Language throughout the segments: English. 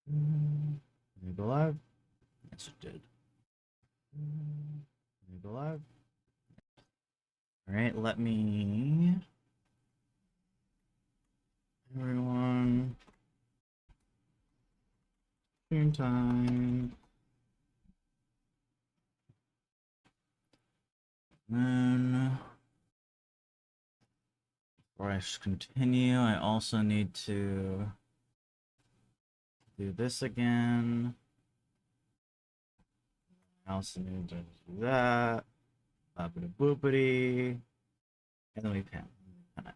Did it go live? Yes, it did. Did it go live? Alright, let me... Everyone... Stream time... Then... Before I continue, I also need to... do this again. I also need to do that. Boppity boopity. And then we pin. And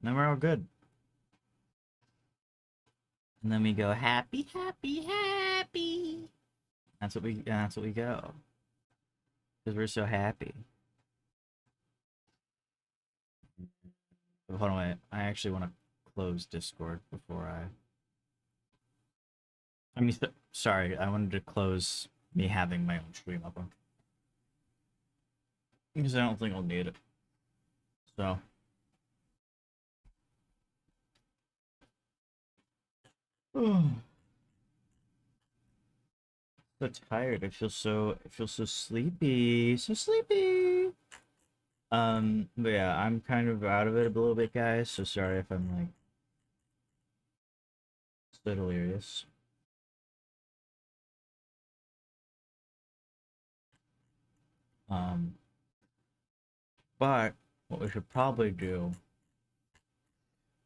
then we're all good. And then we go happy, happy, happy. That's what we go. Because we're so happy. Hold on, wait. I actually want to close Discord before I mean, sorry, I wanted to close me having my own stream up. Because I don't think I'll need it. So. So tired. I feel so sleepy. So sleepy. But yeah, I'm kind of out of it a little bit, guys. So sorry if I'm like so delirious. But what we should probably do,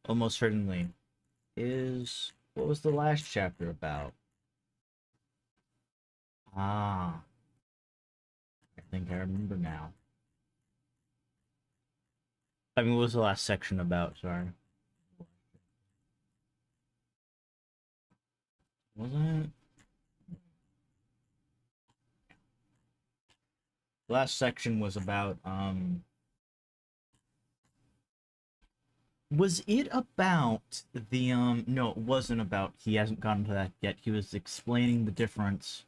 almost certainly, is what was the last chapter about? Ah, I think I remember now. I mean, what was the last section about? Sorry. Wasn't it? Last section was about, was it about the, no, it wasn't about, he hasn't gotten to that yet. He was explaining the difference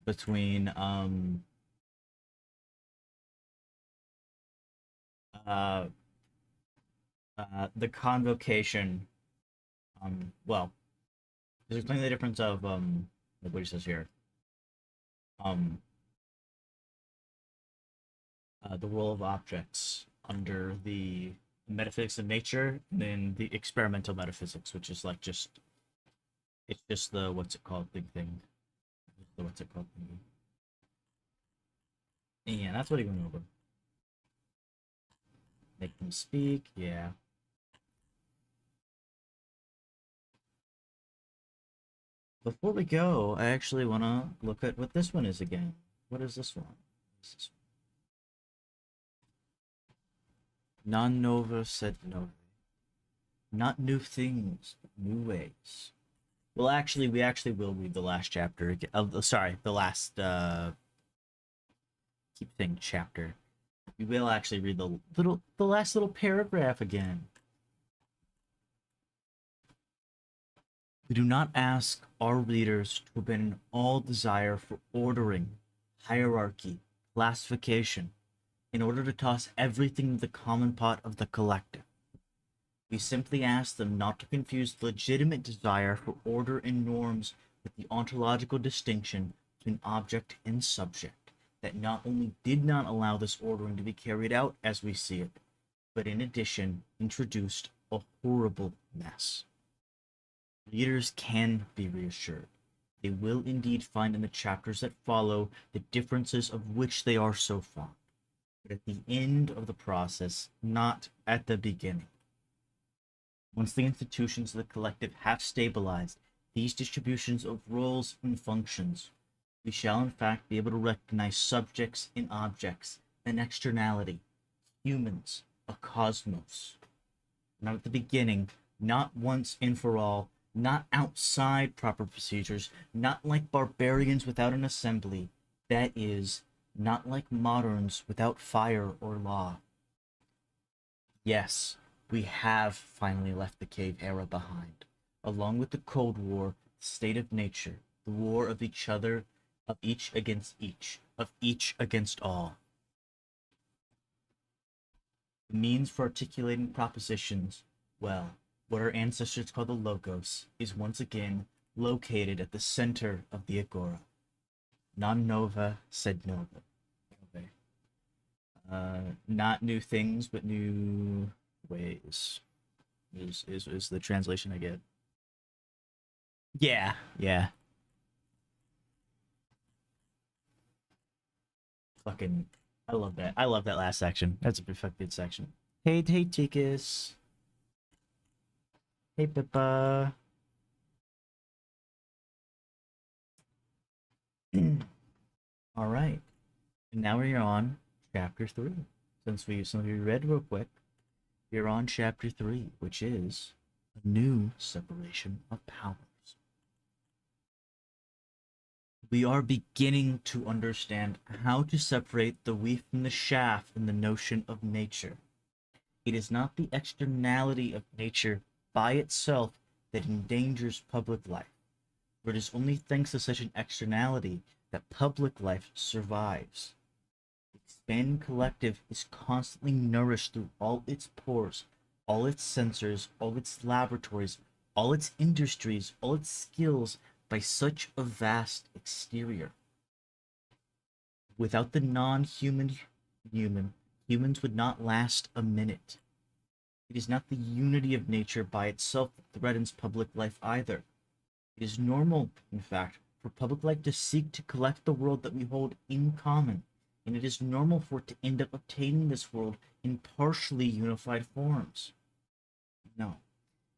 between, the convocation, well, he's explaining the difference of, like what he says here, um, the role of objects under the metaphysics of nature and then the experimental metaphysics, which is like just, it's just the, what's it called, big thing. The what's it called thingy. Yeah, that's what he went over. Make them speak, yeah. Before we go, I actually want to look at what this one is again. What is this one? Non nova sed nova. Not new things, but new ways. Well, actually, we actually will read the last chapter again. Sorry, the last, keep saying chapter. We will actually read the last little paragraph again. We do not ask our readers to abandon all desire for ordering, hierarchy, classification, in order to toss everything into the common pot of the collective. We simply ask them not to confuse the legitimate desire for order and norms with the ontological distinction between object and subject that not only did not allow this ordering to be carried out as we see it, but in addition introduced a horrible mess. Readers can be reassured. They will indeed find in the chapters that follow the differences of which they are so fond, but at the end of the process, not at the beginning. Once the institutions of the collective have stabilized these distributions of roles and functions, we shall in fact be able to recognize subjects and objects, an externality, humans, a cosmos. Not at the beginning, not once and for all, not outside proper procedures, not like barbarians without an assembly, that is, not like moderns without fire or law. Yes, we have finally left the cave era behind, along with the Cold War, the state of nature, the war of each other, of each against each, of each against all. The means for articulating propositions, well, what our ancestors called the logos, is once again located at the center of the agora. Non nova sed nova. Okay. Not new things, but new ways. Is the translation I get? Yeah, yeah. Fucking, I love that. I love that last section. That's a perfect section. Hey, hey, Tikus. Hey, Pippa. All right. And now we're on chapter 3. Since we read real quick, we're on chapter 3, which is a new separation of powers. We are beginning to understand how to separate the wheat from the chaff in the notion of nature. It is not the externality of nature by itself that endangers public life, for it is only thanks to such an externality that public life survives. The expanding collective is constantly nourished through all its pores, all its sensors, all its laboratories, all its industries, all its skills by such a vast exterior. Without the non-human humans would not last a minute. It is not the unity of nature by itself that threatens public life either. It is normal, in fact, for public life to seek to collect the world that we hold in common, and it is normal for it to end up obtaining this world in partially unified forms. No.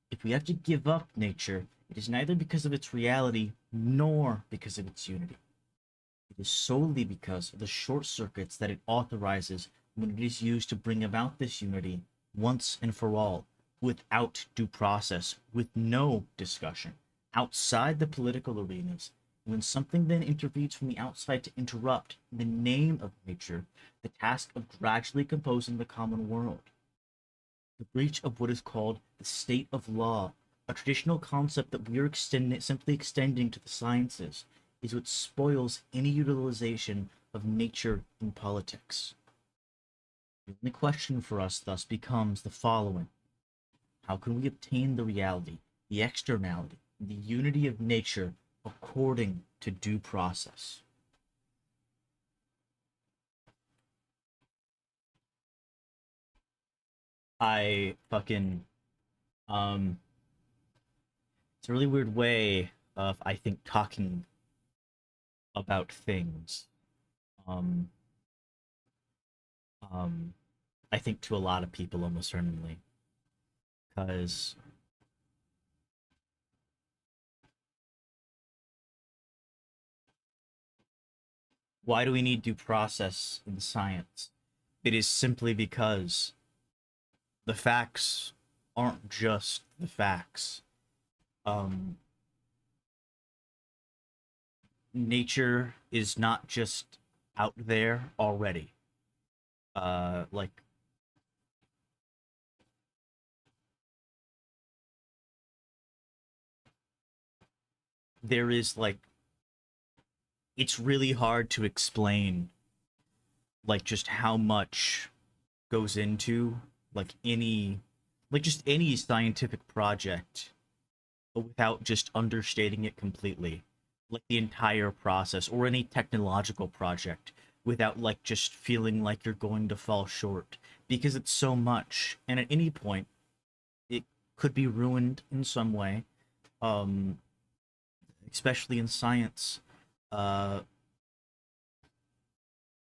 If we have to give up nature, it is neither because of its reality nor because of its unity. It is solely because of the short circuits that it authorizes when it is used to bring about this unity once and for all, without due process, with no discussion, outside the political arenas. When something then intervenes from the outside to interrupt, in the name of nature, the task of gradually composing the common world. The breach of what is called the state of law, a traditional concept that we are simply extending to the sciences, is what spoils any utilization of nature in politics. The only question for us thus becomes the following: how can we obtain the reality, the externality, the unity of nature according to due process? I fucking it's a really weird way of, I think, talking about things. Um um I think to a lot of people almost certainly. Because why do we need due process in science? It is simply because the facts aren't just the facts. Um, Nature is not just out there already. Like there is like it's really hard to explain like just how much goes into like any scientific project without just understating it completely, like the entire process, or any technological project without like just feeling like you're going to fall short, because it's so much and at any point it could be ruined in some way, um especially in science, uh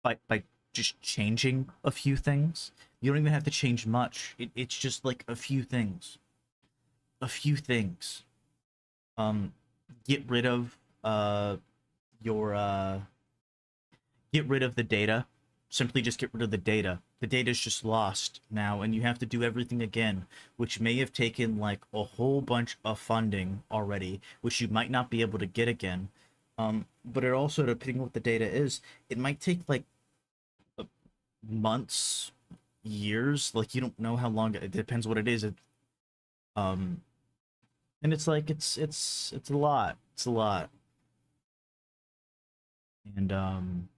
by just changing a few things. You don't even have to change much. It's just like a few things. um get rid of your get rid of the data. Simply just get rid of the data. The data is just lost now, and you have to do everything again, which may have taken like a whole bunch of funding already, which you might not be able to get again. But it also, depending on what the data is, it might take like months, years. Like you don't know how long. It depends what it is. Um, and it's like it's a lot. It's a lot. And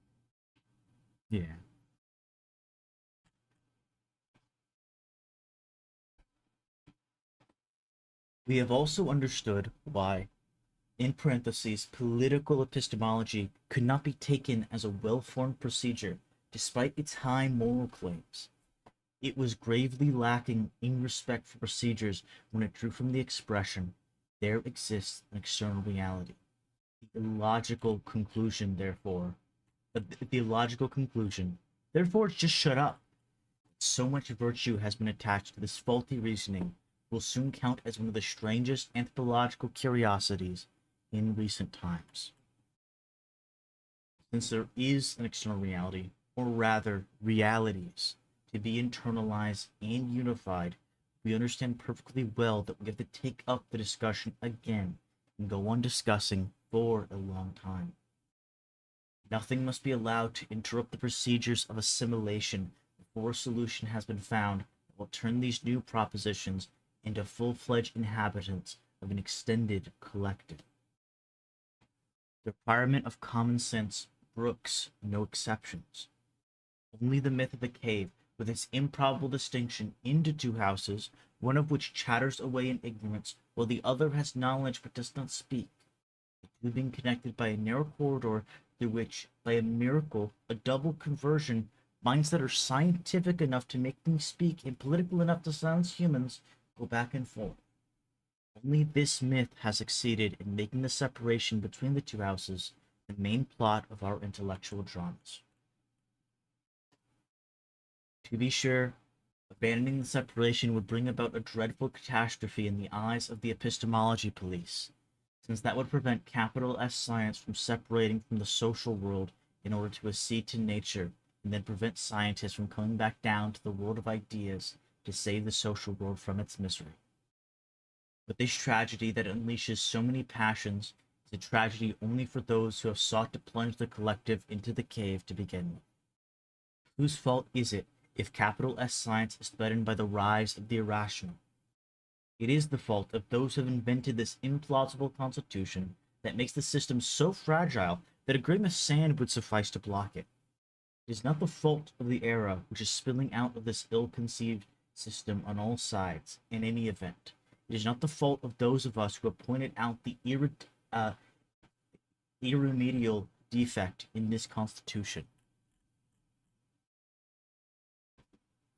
yeah. We have also understood why In parentheses, political epistemology could not be taken as a well-formed procedure, despite its high moral claims. It was gravely lacking in respect for procedures when it drew from the expression, there exists an external reality. The illogical conclusion, therefore, just shut up. So much virtue has been attached to this faulty reasoning will soon count as one of the strangest anthropological curiosities in recent times. Since there is an external reality, or rather realities, to be internalized and unified, we understand perfectly well that we have to take up the discussion again and go on discussing for a long time. Nothing must be allowed to interrupt the procedures of assimilation before a solution has been found that will turn these new propositions into full-fledged inhabitants of an extended collective. The requirement of common sense brooks no exceptions. Only the myth of the cave, with its improbable distinction into two houses, one of which chatters away in ignorance, while the other has knowledge but does not speak, the two being connected by a narrow corridor through which, by a miracle, a double conversion, minds that are scientific enough to make them speak and political enough to silence humans go back and forth. Only this myth has succeeded in making the separation between the two houses the main plot of our intellectual dramas. To be sure, abandoning the separation would bring about a dreadful catastrophe in the eyes of the epistemology police, since that would prevent capital S science from separating from the social world in order to accede to nature, and then prevent scientists from coming back down to the world of ideas to save the social world from its misery. But this tragedy that unleashes so many passions is a tragedy only for those who have sought to plunge the collective into the cave to begin with. Whose fault is it if capital S science is threatened by the rise of the irrational? It is the fault of those who have invented this implausible constitution that makes the system so fragile that a grain of sand would suffice to block it. It is not the fault of the era which is spilling out of this ill-conceived system on all sides, in any event. It is not the fault of those of us who have pointed out the irremediable defect in this constitution.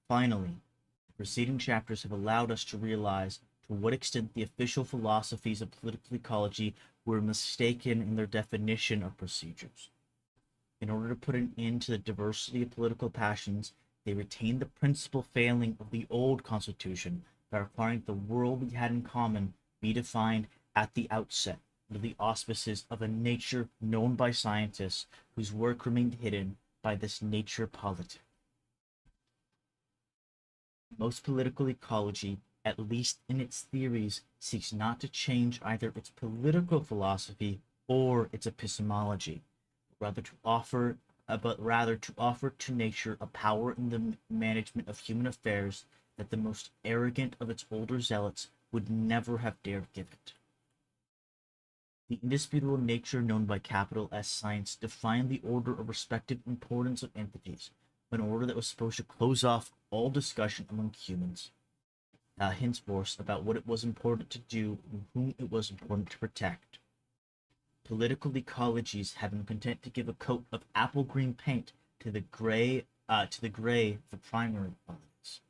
Finally, the preceding chapters have allowed us to realize to what extent the official philosophies of political ecology were mistaken in their definition of procedures. In order to put an end to the diversity of political passions, they retained the principal failing of the old constitution by requiring the world we had in common be defined at the outset under the auspices of a nature known by scientists whose work remained hidden by this nature politic. Most political ecology, at least in its theories, seeks not to change either its political philosophy or its epistemology, rather to offer to nature a power in the management of human affairs that the most arrogant of its older zealots would never have dared give it. The indisputable nature known by capital S science defined the order of respective importance of entities, an order that was supposed to close off all discussion among humans, henceforth about what it was important to do and whom it was important to protect. Political ecologies have been content to give a coat of apple green paint to the gray of the primary qualities.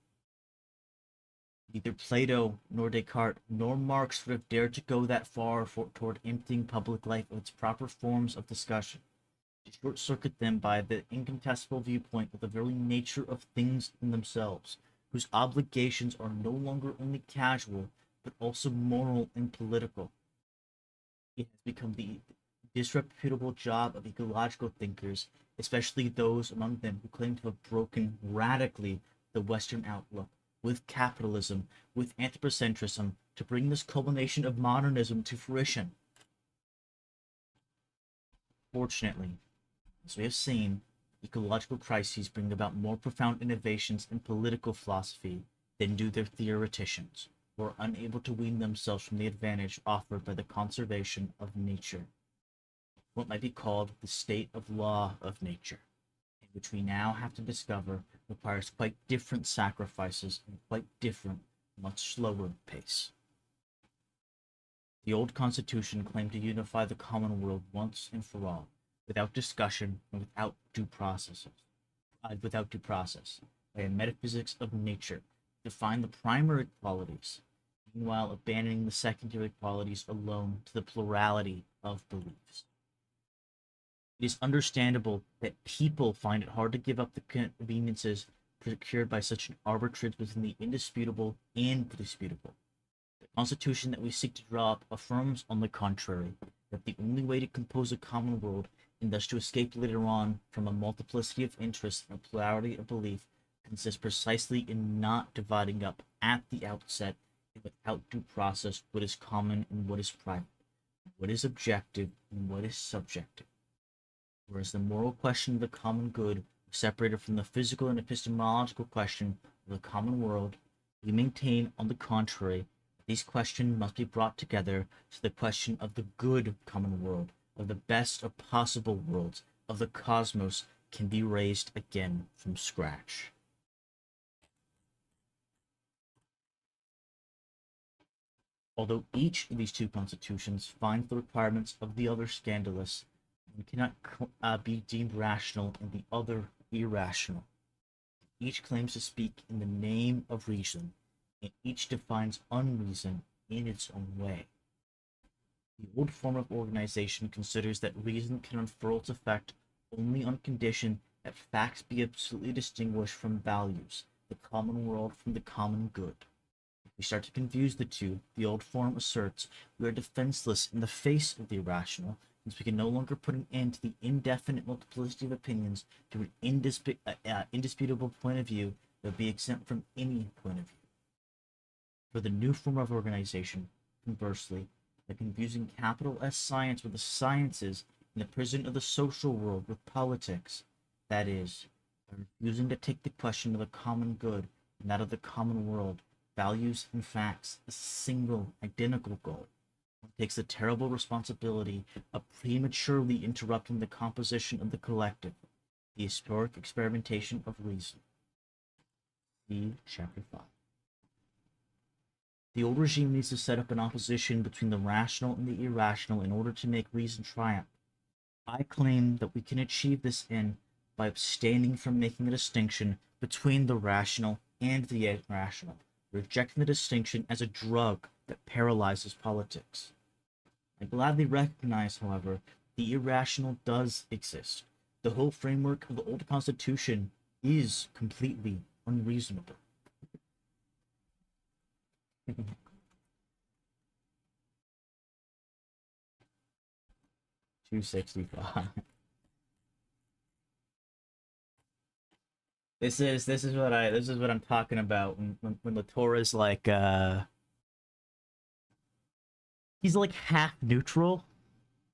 Neither Plato nor Descartes nor Marx would have dared to go that far toward emptying public life of its proper forms of discussion, to short-circuit them by the incontestable viewpoint of the very nature of things in themselves, whose obligations are no longer only casual, but also moral and political. It has become the disreputable job of ecological thinkers, especially those among them who claim to have broken radically the Western outlook, with capitalism, with anthropocentrism, to bring this culmination of modernism to fruition. Fortunately, as we have seen, ecological crises bring about more profound innovations in political philosophy than do their theoreticians, who are unable to wean themselves from the advantage offered by the conservation of nature. What might be called the state of law of nature, in which we now have to discover requires quite different sacrifices and quite different, much slower pace. The old constitution claimed to unify the common world once and for all, without discussion and without due process, by a metaphysics of nature, define the primary qualities, meanwhile abandoning the secondary qualities alone to the plurality of beliefs. It is understandable that people find it hard to give up the conveniences procured by such an arbitrage between the indisputable and the disputable. The constitution that we seek to draw up affirms, on the contrary, that the only way to compose a common world, and thus to escape later on from a multiplicity of interests and a plurality of belief, consists precisely in not dividing up at the outset and without due process what is common and what is private, what is objective and what is subjective. Whereas the moral question of the common good was separated from the physical and epistemological question of the common world, we maintain, on the contrary, that these questions must be brought together so the question of the good common world, of the best of possible worlds, of the cosmos, can be raised again from scratch. Although each of these two constitutions finds the requirements of the other scandalous, one cannot be deemed rational and the other irrational. Each claims to speak in the name of reason, and each defines unreason in its own way. The old form of organization considers that reason can unfurl its effect only on condition that facts be absolutely distinguished from values, the common world from the common good. If we start to confuse the two, the old form asserts we are defenseless in the face of the irrational, since we can no longer put an end to the indefinite multiplicity of opinions to an indisputable point of view that would be exempt from any point of view. For the new form of organization, conversely, by confusing capital S science with the sciences in the prison of the social world with politics, that is, by refusing to take the question of the common good and that of the common world, values and facts, a single, identical goal, one takes the terrible responsibility of prematurely interrupting the composition of the collective, the historic experimentation of reason. See Chapter 5. The old regime needs to set up an opposition between the rational and the irrational in order to make reason triumph. I claim that we can achieve this end by abstaining from making a distinction between the rational and the irrational, rejecting the distinction as a drug that paralyzes politics. I gladly recognize, however, the irrational does exist. The whole framework of the old constitution is completely unreasonable. 265. This is what I'm talking about when Latour is like he's like half neutral.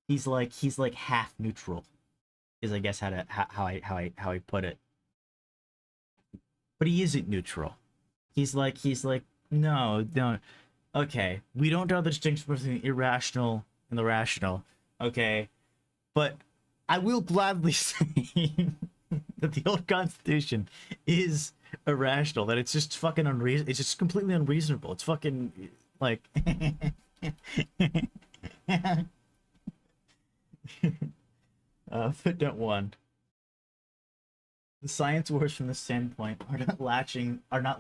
He's like half neutral, is I guess how I put it. But he isn't neutral. He's like no. Okay, we don't draw the distinction between the irrational and the rational. Okay, but I will gladly say that the old constitution is irrational. That it's just fucking unreasonable. It's just completely unreasonable. It's fucking like. Footnote 1. The science wars from this standpoint are not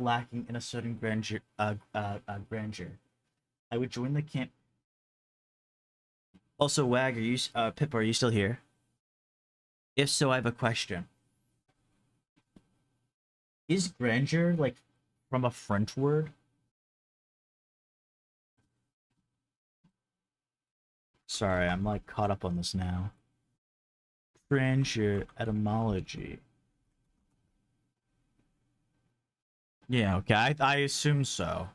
lacking in a certain grandeur. Grandeur. I would join the camp. Also, Wag, Pip, are you still here? If so, I have a question. Is grandeur like from a French word? Sorry, I'm like caught up on this now. Grandeur etymology. Yeah, okay, I assume so.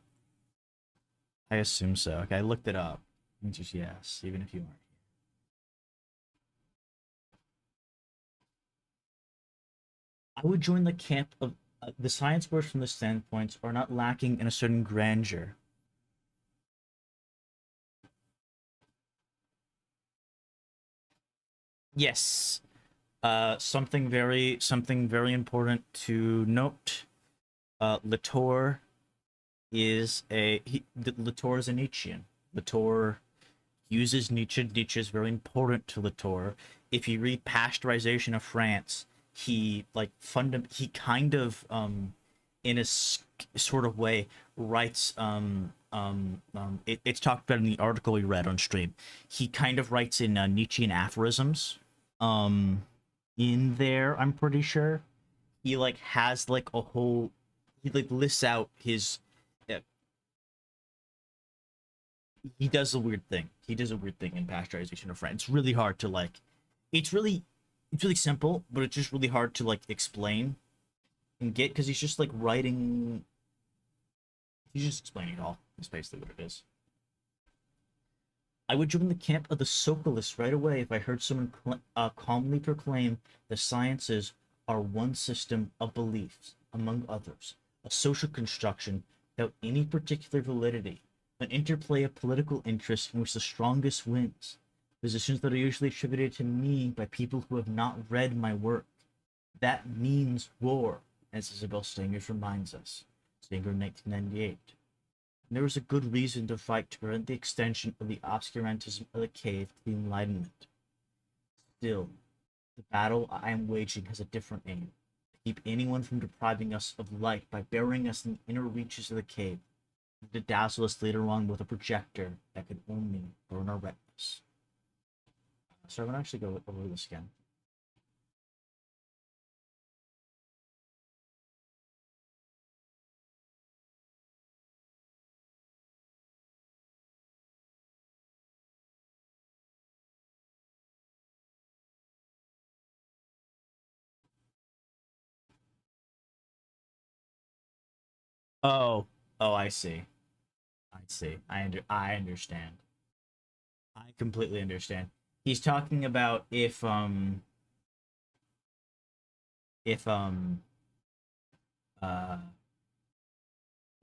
I assume so. Okay, I looked it up. Just yes, even if you aren't. I would join the camp of the science words from the standpoints are not lacking in a certain grandeur. Yes. Something very important to note. Latour is Latour is a Nietzschean. Latour uses Nietzsche. Nietzsche is very important to Latour. If you read Pasteurization of France, he like he kind of in a sort of way writes it's talked about in the article we read on stream. He kind of writes in Nietzschean aphorisms um in there, I'm pretty sure. He like has like a whole, he like lists out his uh, he does a weird thing. He does a weird thing in Pasteurization of France. It's really hard to like, it's really simple, but it's just really hard to like explain and get, because he's just like writing, he's just explaining it all. That's basically what it is. I would join the camp of the Socialists right away if I heard someone calmly proclaim the sciences are one system of beliefs, among others, a social construction without any particular validity, an interplay of political interests in which the strongest wins, positions that are usually attributed to me by people who have not read my work. That means war, as Isabel Stengers reminds us. Stenger, 1998. And there was a good reason to fight to prevent the extension of the obscurantism of the cave to the Enlightenment. Still, the battle I am waging has a different aim: to keep anyone from depriving us of light by burying us in the inner reaches of the cave, and to dazzle us later on with a projector that could only burn our retinas. So I'm gonna actually go over this again. Oh, oh, I see. I see. I understand. I completely understand. He's talking about if uh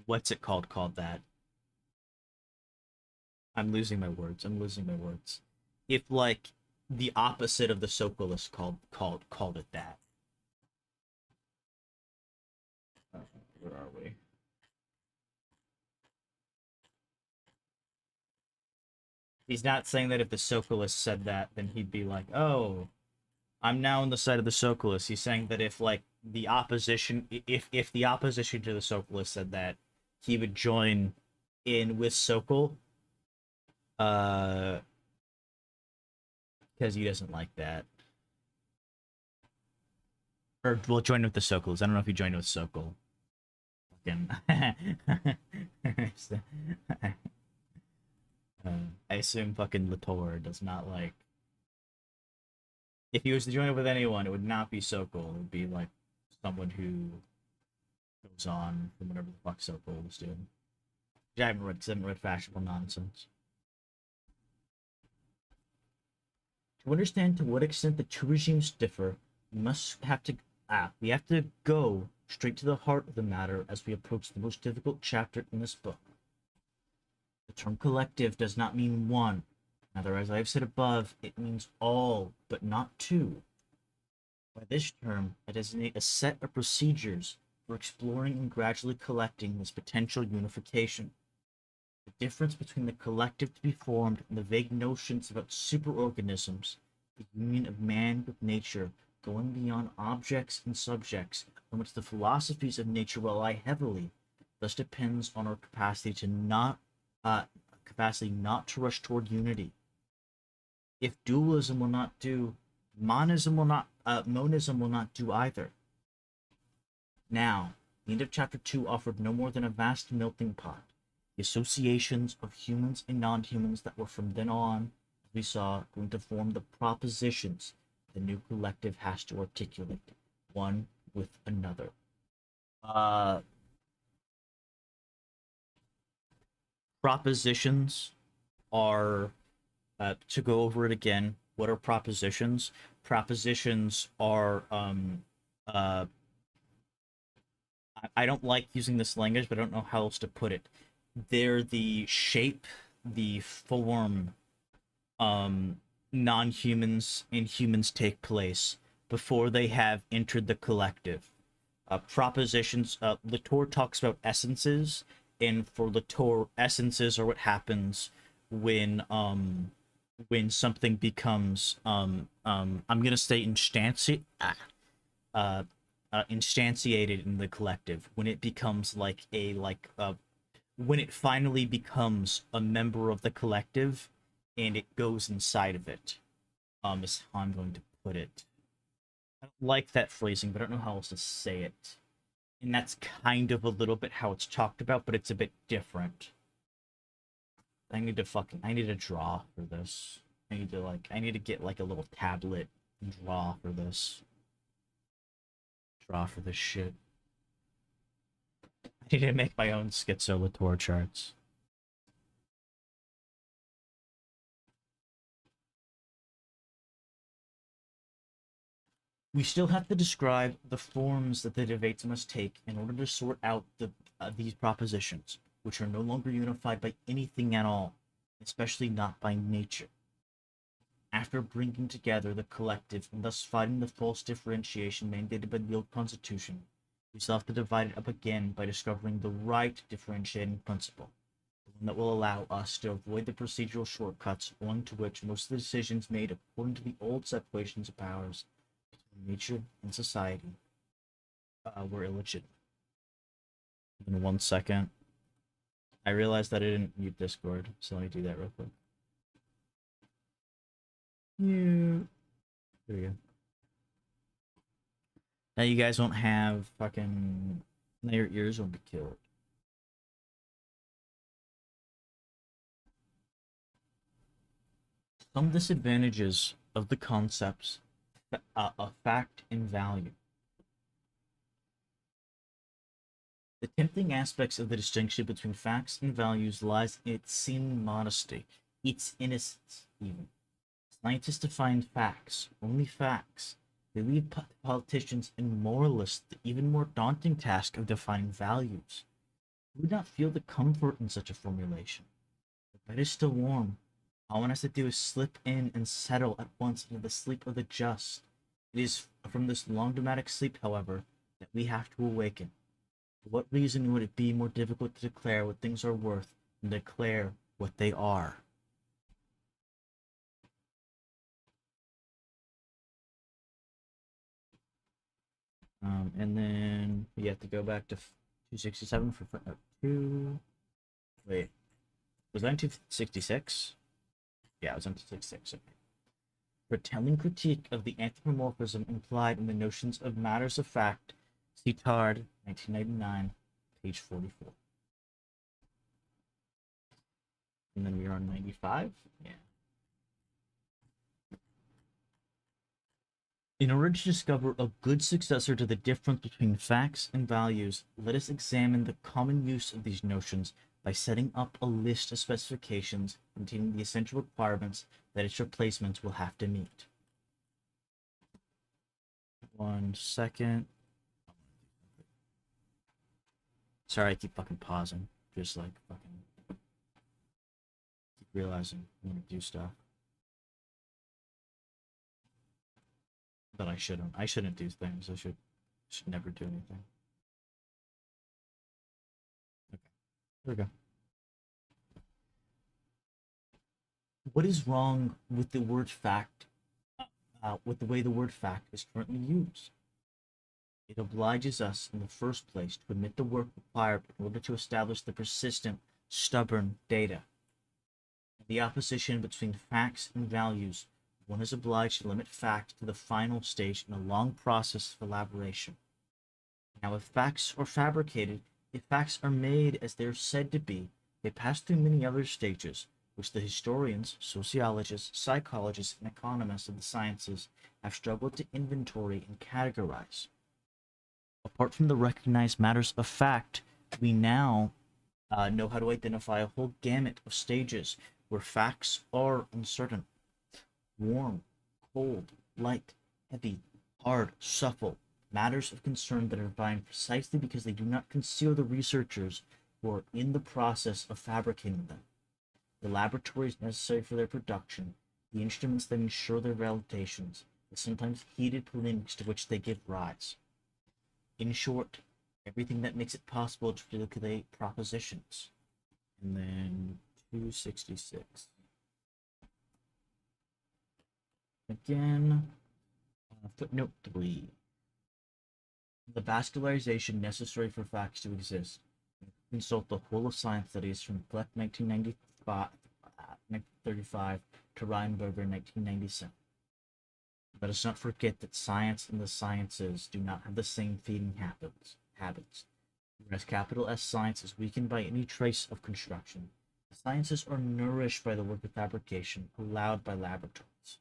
what's it called that? I'm losing my words. I'm losing my words. If like the opposite of the socialist called it that. Where are we? He's not saying that if the socialist said that, then he'd be like, "Oh, I'm now on the side of the socialists." He's saying that if like the opposition, if the opposition to the socialists said that, he would join in with Sokol, uh, because he doesn't like that. Or we'll join with the Sokols. I don't know if he joined with Sokol. Fucking. I assume fucking Latour does not like. If he was to join up with anyone, it would not be Sokol. It would be like someone who goes on from whatever the fuck Sokol was doing. I haven't read fashionable nonsense. To understand to what extent the two regimes differ, we have to go straight to the heart of the matter as we approach the most difficult chapter in this book. The term collective does not mean one. Rather, as I have said above, it means all, but not two. By this term, I designate a set of procedures for exploring and gradually collecting this potential unification. The difference between the collective to be formed and the vague notions about superorganisms, the union of man with nature, going beyond objects and subjects, on which the philosophies of nature rely heavily, thus depends on our capacity not to rush toward unity. If dualism will not do, monism will not do either. Now, the end of chapter 2 offered no more than a vast melting pot. The associations of humans and non-humans that were from then on, as we saw, going to form the propositions the new collective has to articulate, one with another. Propositions are, to go over it again, what are propositions? Propositions are, I don't like using this language, but I don't know how else to put it. They're the shape, the form, non-humans and humans take place before they have entered the collective. Propositions, Latour talks about essences, and for Latour, essences are what happens when something becomes I'm gonna say instantiated in the collective, when it becomes like when it finally becomes a member of the collective and it goes inside of it, is how I'm going to put it. I don't like that phrasing, but I don't know how else to say it. And that's kind of a little bit how it's talked about, but it's a bit different. I need to draw for this. I need to get like a little tablet and draw for this. Draw for this shit. I need to make my own Schizo Latour charts. We still have to describe the forms that the debates must take in order to sort out these propositions, which are no longer unified by anything at all, especially not by nature. After bringing together the collective and thus fighting the false differentiation mandated by the old constitution, we still have to divide it up again by discovering the right differentiating principle, the one that will allow us to avoid the procedural shortcuts owing to which most of the decisions made according to the old separations of powers between nature and society were illegitimate. In 1 second, I realized that I didn't mute Discord, so let me do that real quick. Yeah. There we go. Now you guys won't have fucking. Now your ears won't be killed. Some disadvantages of the concepts of fact and value. The tempting aspects of the distinction between facts and values lies in its seeming modesty, its innocence, even. Scientists define facts, only facts. They leave politicians and moralists the even more daunting task of defining values. Who would not feel the comfort in such a formulation? The bed is still warm. All one has to do is slip in and settle at once into the sleep of the just. It is from this long dramatic sleep, however, that we have to awaken. For what reason would it be more difficult to declare what things are worth than declare what they are? And then we have to go back to 267 for footnote 2. Wait, was that in 266? Yeah, it was in 266. Okay. For telling critique of the anthropomorphism implied in the notions of matters of fact, see Tard, 1999, page 44. And then we are on 95. Yeah. In order to discover a good successor to the difference between facts and values, let us examine the common use of these notions by setting up a list of specifications containing the essential requirements that its replacements will have to meet. 1 second. Sorry, I keep fucking pausing. Just like fucking keep realizing I want to do stuff. But I shouldn't. I shouldn't do things. I should never do anything. Okay. There we go. What is wrong with the word fact, with the way the word fact is currently used? It obliges us, in the first place, to admit the work required in order to establish the persistent, stubborn data. In the opposition between facts and values, one is obliged to limit fact to the final stage in a long process of elaboration. Now, if facts are fabricated, if facts are made as they are said to be, they pass through many other stages, which the historians, sociologists, psychologists, and economists of the sciences have struggled to inventory and categorize. Apart from the recognized matters of fact, we now know how to identify a whole gamut of stages where facts are uncertain. Warm, cold, light, heavy, hard, supple, matters of concern that are defined precisely because they do not conceal the researchers who are in the process of fabricating them, the laboratories necessary for their production, the instruments that ensure their validations, the sometimes heated polemics to which they give rise. In short, everything that makes it possible to articulate propositions. And then 266. Again, footnote 3. The vascularization necessary for facts to exist. Consult the whole of science studies from Fleck 1935 to Reinberger 1997. Let us not forget that science and the sciences do not have the same feeding habits. Whereas capital S science is weakened by any trace of construction, the sciences are nourished by the work of fabrication allowed by laboratories.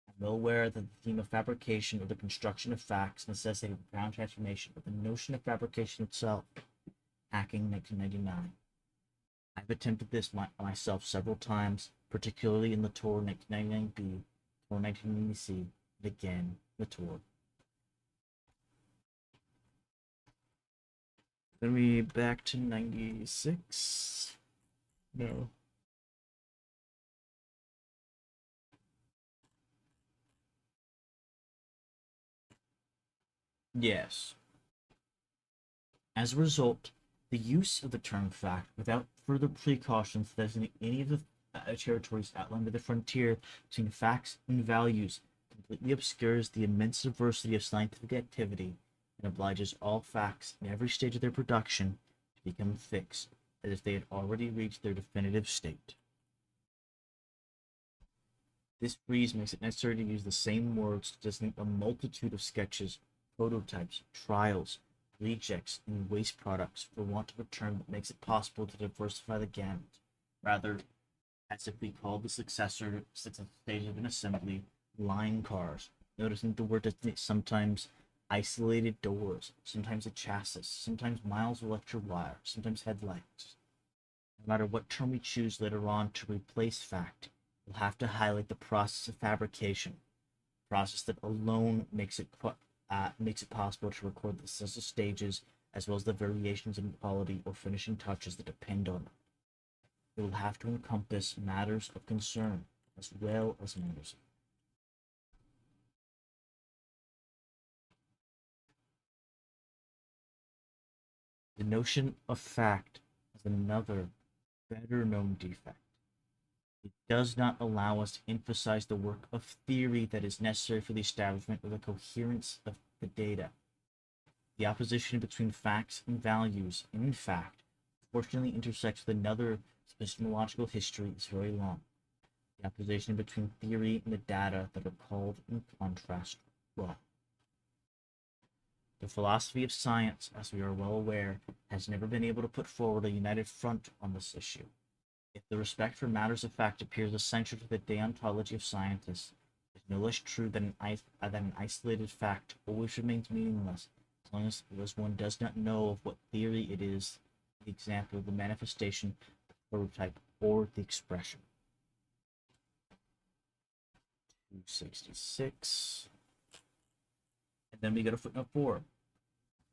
I'm well aware that the theme of fabrication or the construction of facts necessitated a profound transformation of the notion of fabrication itself. Hacking 1999. I've attempted this myself several times, particularly in Latour 1999b, Latour 1990c, and again, Latour. Then we back to 96. No. Yes. As a result, the use of the term fact without further precautions to designate any of the territories outlined by the frontier between facts and values completely obscures the immense diversity of scientific activity and obliges all facts in every stage of their production to become fixed, as if they had already reached their definitive state. This freeze makes it necessary to use the same words to designate a multitude of sketches, prototypes, trials, rejects, and waste products for want of a term that makes it possible to diversify the gamut, rather as if we called the successor stage of an assembly line cars, noticing the word designates sometimes isolated doors, sometimes a chassis, sometimes miles of electric wire, sometimes headlights. No matter what term we choose later on to replace fact, we'll have to highlight the process of fabrication, a process that alone makes it possible to record the successive stages as well as the variations in quality or finishing touches that depend on it. It will have to encompass matters of concern as well as matters. The notion of fact is another better known defect. It does not allow us to emphasize the work of theory that is necessary for the establishment of the coherence of the data. The opposition between facts and values, in fact, fortunately intersects with another epistemological history is very long. The opposition between theory and the data that are called in contrast raw. The philosophy of science, as we are well aware, has never been able to put forward a united front on this issue. If the respect for matters of fact appears essential to the deontology of scientists, it is no less true that an isolated fact always remains meaningless as long as one does not know of what theory it is, the example, the manifestation, the prototype, or the expression. 266. And then we go to footnote 4.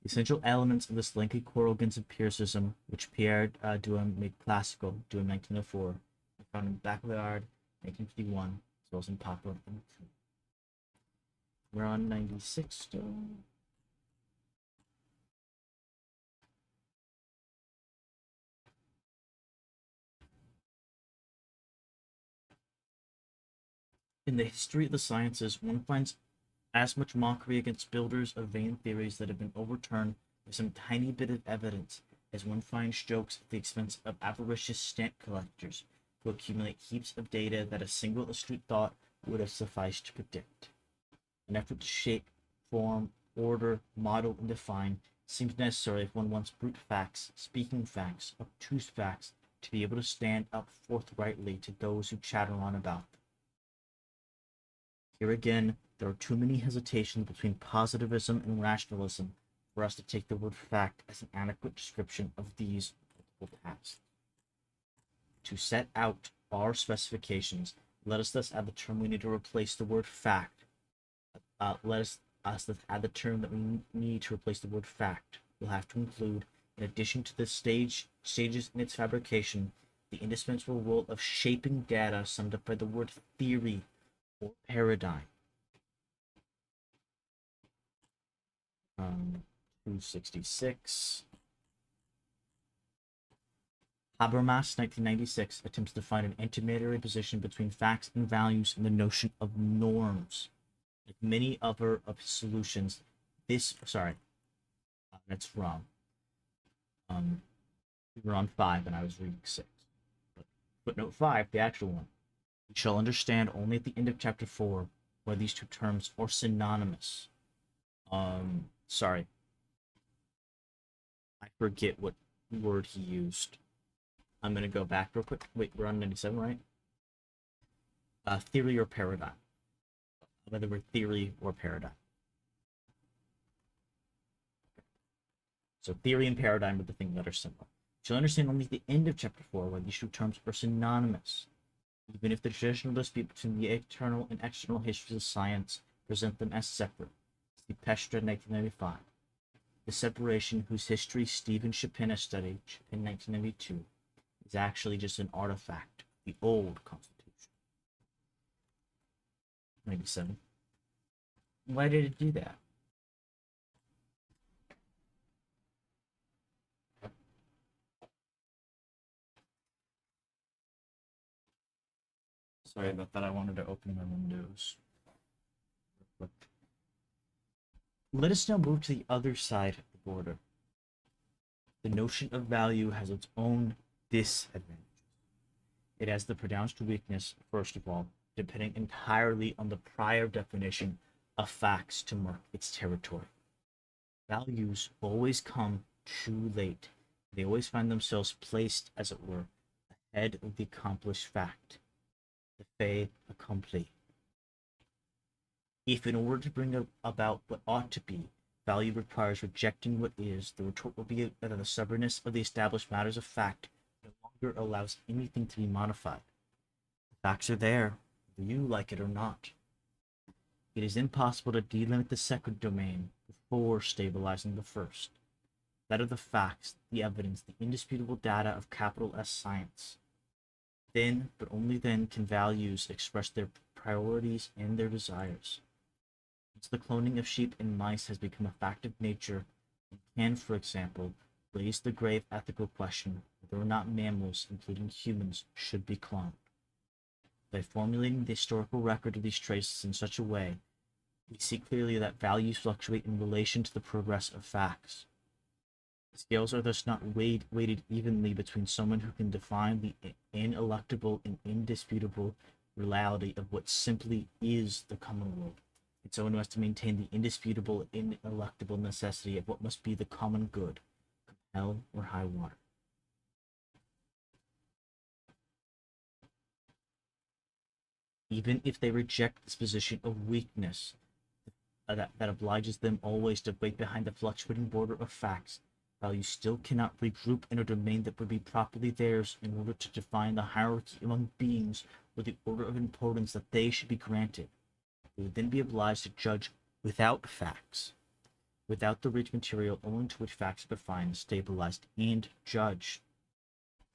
The essential elements of this lengthy quarrel against empiricism, which Pierre Duhem made classical, Duhem 1904, are found in Bachelard 1951, as well as in Poplar 1902. We're on 96 still. In the history of the sciences, one finds as much mockery against builders of vain theories that have been overturned by some tiny bit of evidence as one finds jokes at the expense of avaricious stamp collectors who accumulate heaps of data that a single astute thought would have sufficed to predict. An effort to shape, form, order, model, and define seems necessary if one wants brute facts, speaking facts, obtuse facts to be able to stand up forthrightly to those who chatter on about them. Here again, there are too many hesitations between positivism and rationalism for us to take the word fact as an adequate description of these multiple tasks. To set out our specifications, let us thus add the term we need to replace the word fact. Let us add the term that we need to replace the word fact. We'll have to include, in addition to the stages in its fabrication, the indispensable role of shaping data summed up by the word theory or paradigm. 266. Habermas, 1996, attempts to find an intermediary position between facts and values in the notion of norms. Like many other of his solutions, that's wrong. We were on 5 and I was reading 6. But footnote 5, the actual one. We shall understand only at the end of chapter 4 why these two terms are synonymous. Sorry. I forget what word he used. I'm going to go back real quick. Wait, we're on 97, right? Theory or paradigm. Whether we're theory or paradigm. So theory and paradigm are the things that are similar. You'll understand only at the end of chapter 4 why these two terms are synonymous. Even if the traditional dispute between the internal and external histories of science present them as separate. See Pestra, 1995. The separation whose history Stephen Chapin has studied in 1992 is actually just an artifact of the old Constitution. 97. Why did it do that? Sorry about that. I wanted to open my windows. Let us now move to the other side of the border. The notion of value has its own disadvantages. It has the pronounced weakness, first of all, depending entirely on the prior definition of facts to mark its territory. Values always come too late. They always find themselves placed, as it were, ahead of the accomplished fact, the fait accompli. If in order to bring about what ought to be, value requires rejecting what is, the retort will be that the stubbornness of the established matters of fact no longer allows anything to be modified. The facts are there, whether you like it or not. It is impossible to delimit the second domain before stabilizing the first. That of the facts, the evidence, the indisputable data of capital S science. Then, but only then, can values express their priorities and their desires. Once the cloning of sheep and mice has become a fact of nature, and can, for example, raise the grave ethical question whether or not mammals, including humans, should be cloned. By formulating the historical record of these traces in such a way, we see clearly that values fluctuate in relation to the progress of facts. The scales are thus not weighted evenly between someone who can define the ineluctable and indisputable reality of what simply is the common world, and someone who has to maintain the indisputable, ineluctable necessity of what must be the common good, come hell or high water. Even if they reject this position of weakness that obliges them always to wait behind the fluctuating border of facts, values still cannot regroup in a domain that would be properly theirs in order to define the hierarchy among beings or the order of importance that they should be granted. They would then be obliged to judge without facts, without the rich material owing to which facts are defined, stabilized, and judged.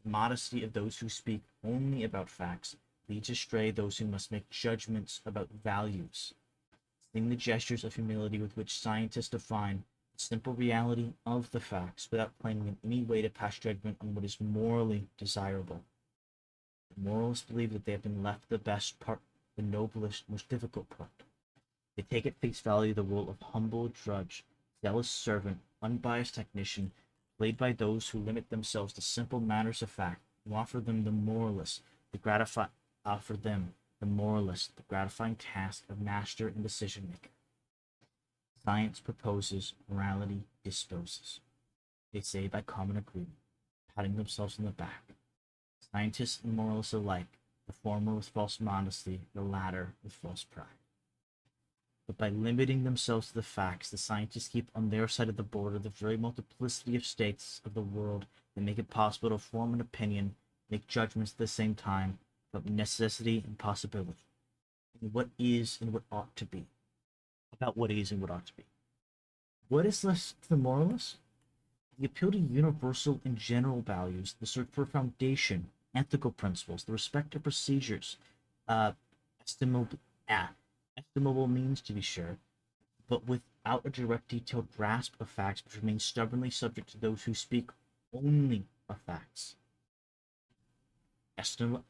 The modesty of those who speak only about facts leads astray those who must make judgments about values. Seeing the gestures of humility with which scientists define the simple reality of the facts without claiming in any way to pass judgment on what is morally desirable. The moralists believe that they have been left the best part, the noblest, most difficult part. They take at face value the role of humble drudge, zealous servant, unbiased technician, played by those who limit themselves to simple matters of fact, who offer them the gratifying task of master and decision maker. Science proposes, morality disposes. They say by common agreement, patting themselves on the back. Scientists and moralists alike, the former with false modesty, the latter with false pride. But by limiting themselves to the facts, the scientists keep on their side of the border the very multiplicity of states of the world that make it possible to form an opinion, make judgments at the same time, about necessity and possibility, and what is and what ought to be, about what is and what ought to be. What is left to the moralists? The appeal to universal and general values, the search for foundation, ethical principles, the respect of procedures, estimable means to be sure, but without a direct detailed grasp of facts, which remain stubbornly subject to those who speak only of facts. estim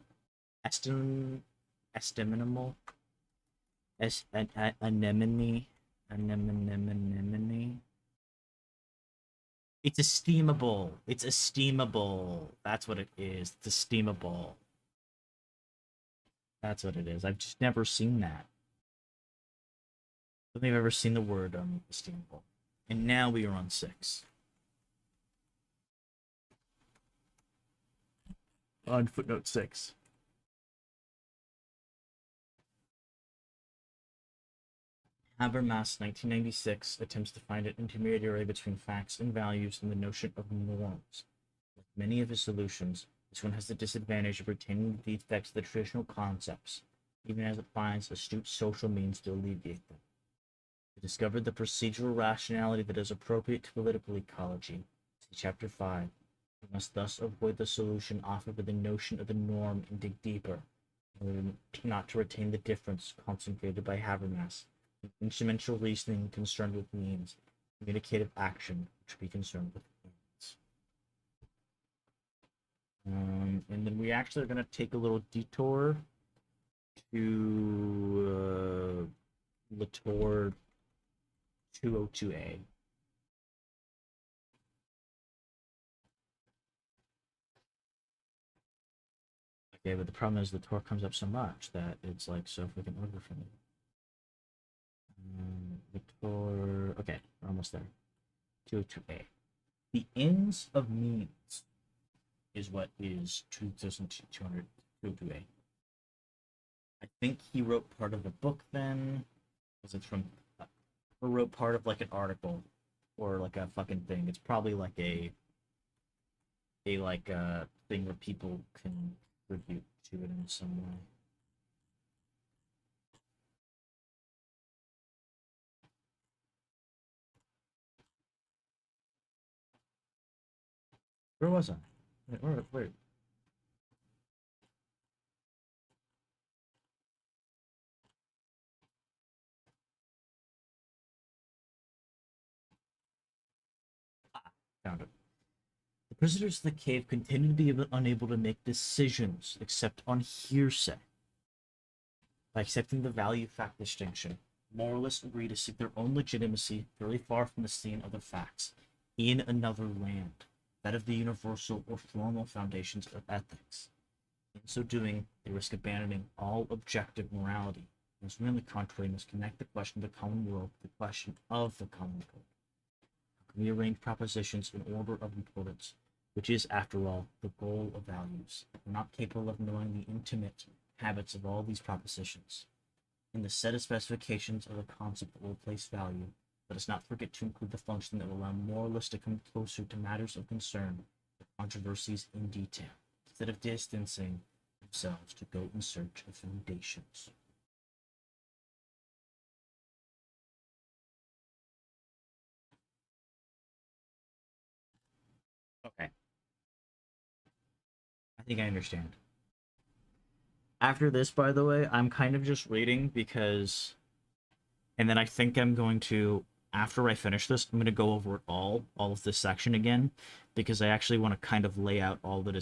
estim estimable anemone anemone. It's esteemable. It's esteemable. That's what it is. It's esteemable. That's what it is. I've just never seen that. I don't think I've ever seen the word esteemable. And now we are on 6. On footnote 6. Habermas, 1996, attempts to find an intermediary between facts and values in the notion of norms. Like many of his solutions, this one has the disadvantage of retaining the defects of the traditional concepts, even as it finds astute social means to alleviate them. To discover the procedural rationality that is appropriate to political ecology, see Chapter 5. We must thus avoid the solution offered by the notion of the norm and dig deeper, in order not to retain the difference contemplated by Habermas. Instrumental reasoning concerned with means, communicative action which be concerned with ends. And then we actually are going to take a little detour to Latour 202A. Okay, but the problem is Latour comes up so much that it's like so freaking order for me. Latour, okay, we're almost there. 202A. The ends of means is what is 2200 I think he wrote part of the book then. Was it from or wrote part of like an article or like a fucking thing? It's probably like a thing where people can contribute to it in some way. Where was I? Where? Found it. The prisoners of the cave continue to be unable to make decisions except on hearsay. By accepting the value-fact distinction, moralists agree to seek their own legitimacy very far from the scene of the facts, in another land, that of the universal or formal foundations of ethics. In so doing, they risk abandoning all objective morality, and on the contrary must connect the question of the common world with the question of the common good. How can we arrange propositions in order of importance, which is, after all, the goal of values? We're not capable of knowing the intimate habits of all these propositions. In the set of specifications of the concept that will place value, let us not forget to include the function that will allow moralists to come closer to matters of concern, the controversies in detail, instead of distancing themselves to go in search of foundations. Okay. I think I understand. After this, by the way, I'm kind of just reading because, and then I think I'm going to, after I finish this, I'm going to go over it all of this section again, because I actually want to kind of lay out all the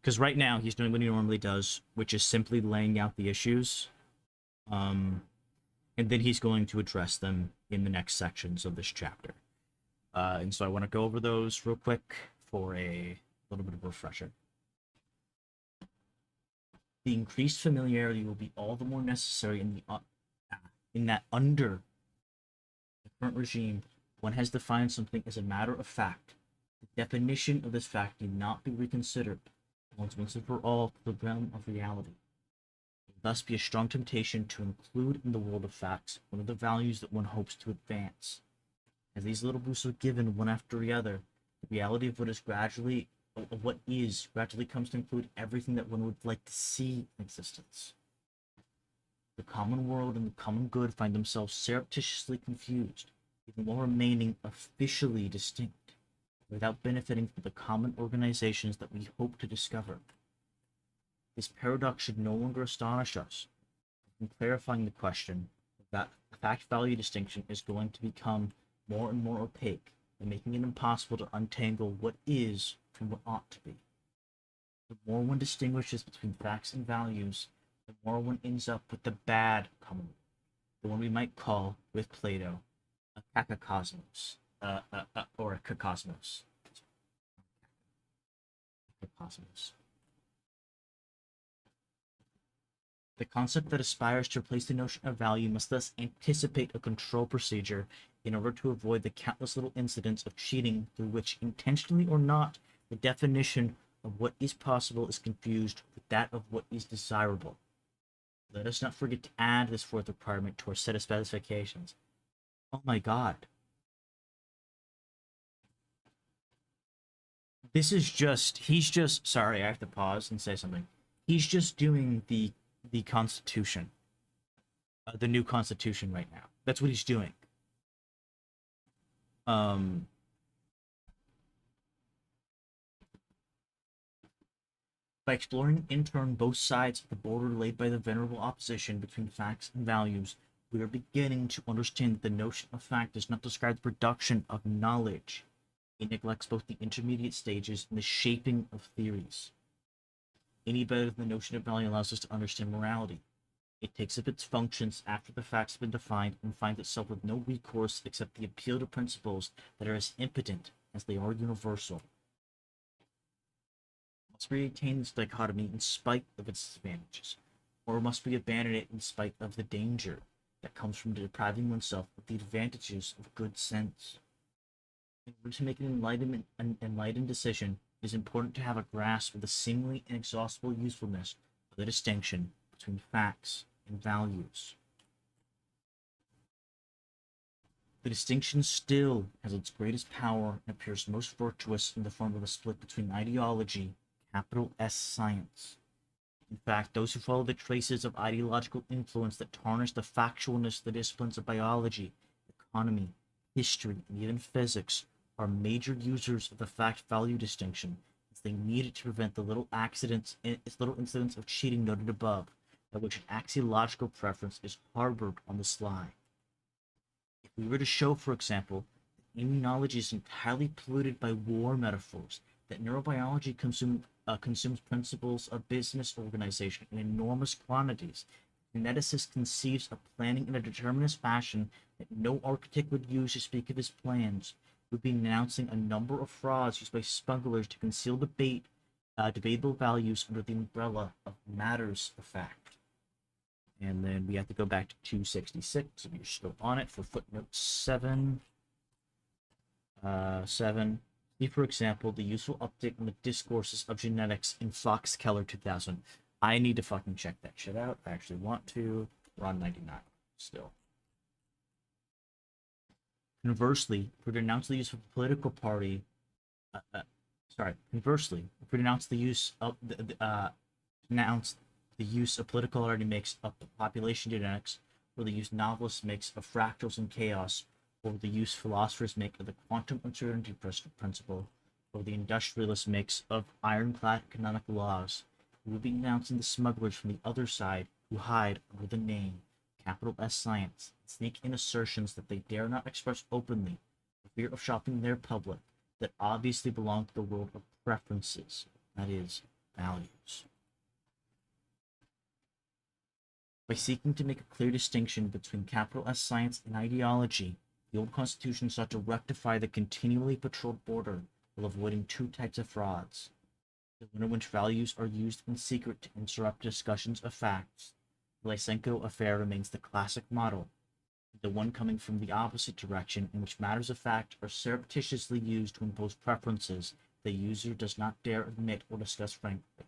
because right now he's doing what he normally does, which is simply laying out the issues, and then he's going to address them in the next sections of this chapter. And so I want to go over those real quick for a little bit of a refresher. The increased familiarity will be all the more necessary in that under the current regime, one has defined something as a matter of fact. The definition of this fact need not be reconsidered once and for all to the realm of reality. It will thus be a strong temptation to include in the world of facts one of the values that one hopes to advance. As these little boosts are given one after the other, the reality of what is gradually comes to include everything that one would like to see in existence. The common world and the common good find themselves surreptitiously confused, even while remaining officially distinct, without benefiting from the common organizations that we hope to discover. This paradox should no longer astonish us. In clarifying the question, that fact-value distinction is going to become more and more opaque, and making it impossible to untangle what is from what ought to be. The more one distinguishes between facts and values, the more one ends up with the bad common world, the one we might call, with Plato, a kakakosmos, or a kakosmos. Kakosmos. The concept that aspires to replace the notion of value must thus anticipate a control procedure in order to avoid the countless little incidents of cheating through which, intentionally or not, the definition of what is possible is confused with that of what is desirable. Let us not forget to add this fourth requirement to our set of specifications. Oh my god. Sorry, I have to pause and say something. He's just doing the Constitution, the new Constitution right now. That's what he's doing. By exploring in turn both sides of the border laid by the venerable opposition between facts and values, we are beginning to understand that the notion of fact does not describe the production of knowledge. It neglects both the intermediate stages and the shaping of theories. Any better than the notion of value allows us to understand morality. It takes up its functions after the facts have been defined and finds itself with no recourse except the appeal to principles that are as impotent as they are universal. Must we retain this dichotomy in spite of its disadvantages, or must we abandon it in spite of the danger that comes from depriving oneself of the advantages of good sense? In order to make an enlightened decision, it is important to have a grasp of the seemingly inexhaustible usefulness of the distinction between facts and values. The distinction still has its greatest power and appears most virtuous in the form of a split between ideology, capital S science. In fact, those who follow the traces of ideological influence that tarnish the factualness of the disciplines of biology, economy, history, and even physics are major users of the fact-value distinction, as they need it to prevent the little incidents of cheating noted above, by which an axiological preference is harbored on the sly. If we were to show, for example, that immunology is entirely polluted by war metaphors, that neurobiology consumes principles of business organization in enormous quantities, the geneticist conceives of planning in a determinist fashion that no architect would use to speak of his plans, would be announcing a number of frauds used by smugglers to conceal debatable values under the umbrella of matters of fact. And then we have to go back to 266, if you're still on it, for footnote 7. 7. See, for example, the useful update on the discourses of genetics in Fox Keller 2000. I need to fucking check that shit out. I actually want to. We're on 99 still. Conversely, if we denounce the use of a political party, conversely, if we denounce the use of political party makes of population genetics, or the use novelists makes of fractals and chaos, or the use philosophers make of the quantum uncertainty principle, or the industrialist makes of ironclad economic laws, we will be denouncing the smugglers from the other side who hide under the name capital S science, and sneak in assertions that they dare not express openly for fear of shopping their public that obviously belong to the world of preferences, that is, values. By seeking to make a clear distinction between capital S science and ideology, the old Constitution sought to rectify the continually patrolled border while avoiding two types of frauds: the one in which values are used in secret to interrupt discussions of facts. The Lysenko affair remains the classic model, the one coming from the opposite direction, in which matters of fact are surreptitiously used to impose preferences the user does not dare admit or discuss frankly.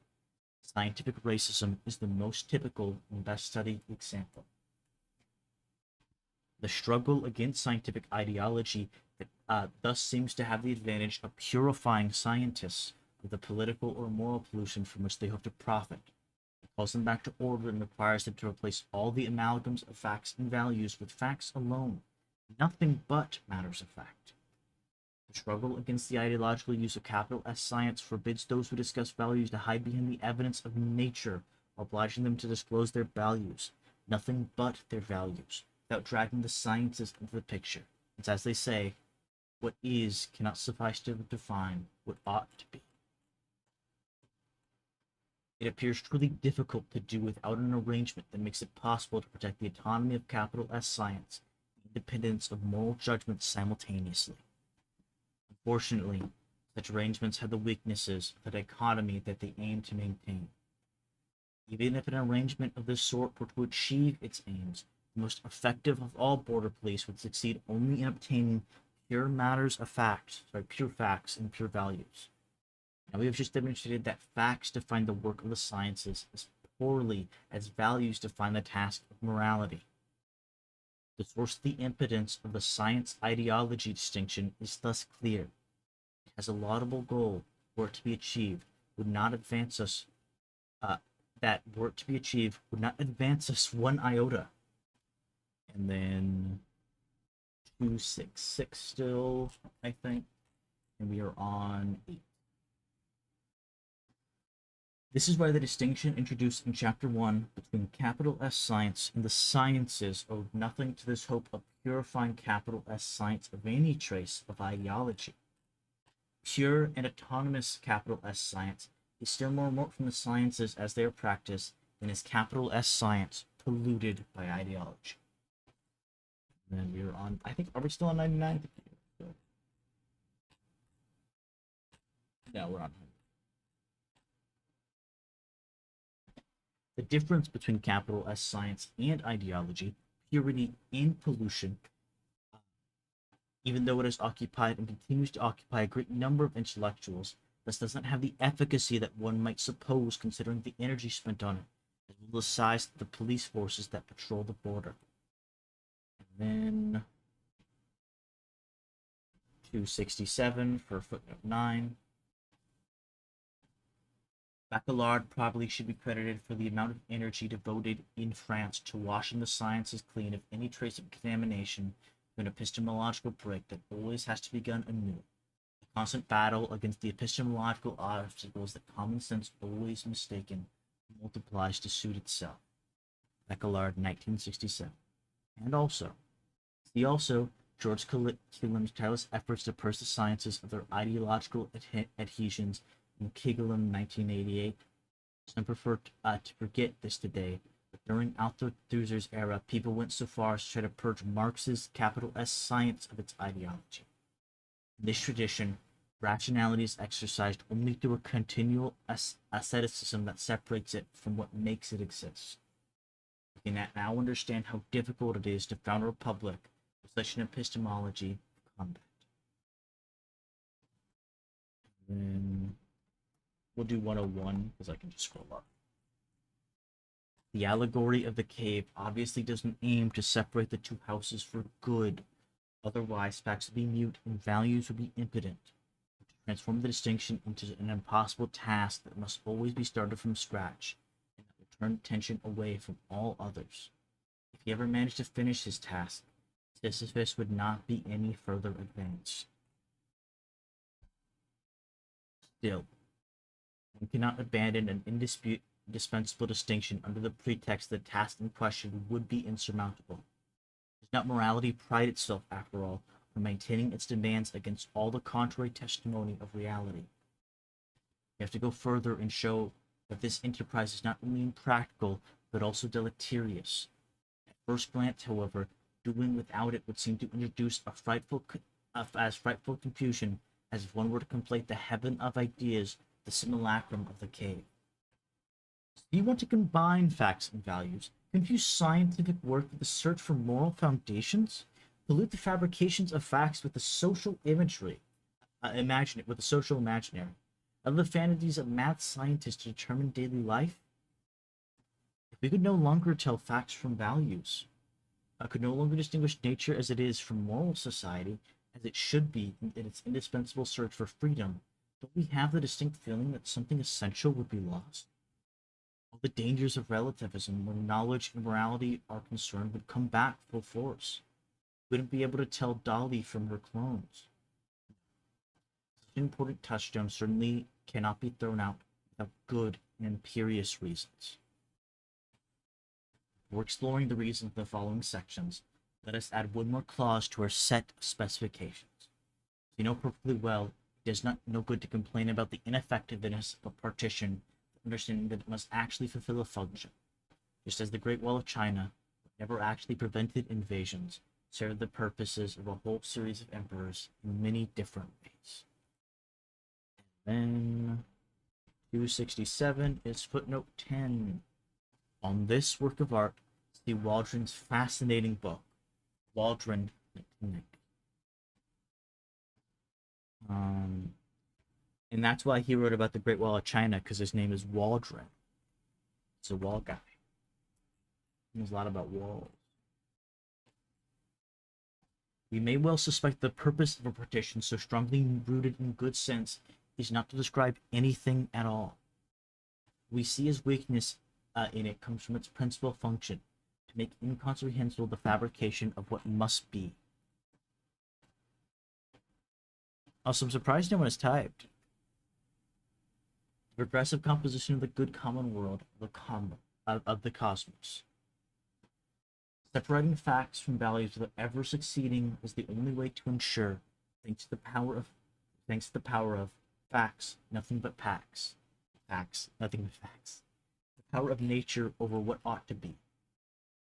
Scientific racism is the most typical and best studied example. The struggle against scientific ideology thus seems to have the advantage of purifying scientists of the political or moral pollution from which they hope to profit. It calls them back to order and requires them to replace all the amalgams of facts and values with facts alone, nothing but matters of fact. The struggle against the ideological use of capital S science forbids those who discuss values to hide behind the evidence of nature, obliging them to disclose their values, nothing but their values, without dragging the sciences into the picture. It's as they say, what is cannot suffice to define what ought to be. It appears truly difficult to do without an arrangement that makes it possible to protect the autonomy of capital S science, the independence of moral judgment simultaneously. Unfortunately, such arrangements have the weaknesses of the dichotomy that they aim to maintain. Even if an arrangement of this sort were to achieve its aims, the most effective of all border police would succeed only in obtaining pure matters of facts, pure facts and pure values. Now we have just demonstrated that facts define the work of the sciences as poorly as values define the task of morality. The source of the impotence of the science ideology distinction is thus clear. It has a laudable goal, were it to be achieved, would not advance us would not advance us one iota. And then 266 still, I think. And we are on 8. This is why the distinction introduced in Chapter 1 between capital S science and the sciences owed nothing to this hope of purifying capital S science of any trace of ideology. Pure and autonomous capital S science is still more remote from the sciences as they are practiced than is capital S science polluted by ideology. And then we're on, I think, are we still on 99? No, we're on 100. The difference between capital S science and ideology, purity and pollution, even though it has occupied and continues to occupy a great number of intellectuals, thus does not have the efficacy that one might suppose considering the energy spent on it, as well as the size of the police forces that patrol the border. And then 267 for footnote 9. Bacolard probably should be credited for the amount of energy devoted in France to washing the sciences clean of any trace of contamination through an epistemological break that always has to be begun anew. The constant battle against the epistemological obstacles that common sense always mistaken multiplies to suit itself. Bacolard, 1967. And also, see also George Killam's tireless efforts to purge the sciences of their ideological adhesions in Kigelum, 1988. Some prefer to forget this today, but during Althusser's era, people went so far as to try to purge Marx's capital S science of its ideology. In this tradition, rationality is exercised only through a continual asceticism that separates it from what makes it exist. We can now understand how difficult it is to found a republic with such an epistemology of combat. Then we'll do 101 because I can just scroll up. The allegory of the cave obviously doesn't aim to separate the two houses for good. Otherwise, facts would be mute and values would be impotent. To transform the distinction into an impossible task that must always be started from scratch, and that will turn attention away from all others. If he ever managed to finish his task, Sisyphus would not be any further advanced. Still, one cannot abandon an indispensable distinction under the pretext that the task in question would be insurmountable. Does not morality pride itself, after all, on maintaining its demands against all the contrary testimony of reality? We have to go further and show that this enterprise is not only impractical, but also deleterious. At first glance, however, doing without it would seem to introduce as frightful confusion as if one were to conflate the heaven of ideas with the simulacrum of the cave. So you want to combine facts and values, confuse scientific work with the search for moral foundations, pollute the fabrications of facts with the social imagery, with the social imaginary, of the fantasies of mad scientists to determine daily life? If we could no longer tell facts from values, could no longer distinguish nature as it is from moral society, as it should be in its indispensable search for freedom, don't we have the distinct feeling that something essential would be lost? All the dangers of relativism, where knowledge and morality are concerned, would come back full force. We wouldn't be able to tell Dolly from her clones. Such an important touchstone certainly cannot be thrown out without good and imperious reasons. We're exploring the reasons of the following sections. Let us add one more clause to our set of specifications. You know perfectly well, it does not no good to complain about the ineffectiveness of a partition understanding that it must actually fulfill a function, just as the Great Wall of China never actually prevented invasions, served the purposes of a whole series of emperors in many different ways. Then 267 is footnote 10. On this work of art, see Waldron's fascinating book, Waldron. And that's why he wrote about the Great Wall of China, because his name is Waldron. He's a wall guy. He knows a lot about walls. We may well suspect the purpose of a partition so strongly rooted in good sense is not to describe anything at all. We see his weakness in it comes from its principal function, to make incomprehensible the fabrication of what must be. Also, I'm surprised no one has typed. The progressive composition of the good common world of the cosmos. Separating facts from values without ever succeeding is the only way to ensure, thanks to the power of facts, nothing but facts. Facts, nothing but facts. The power of nature over what ought to be.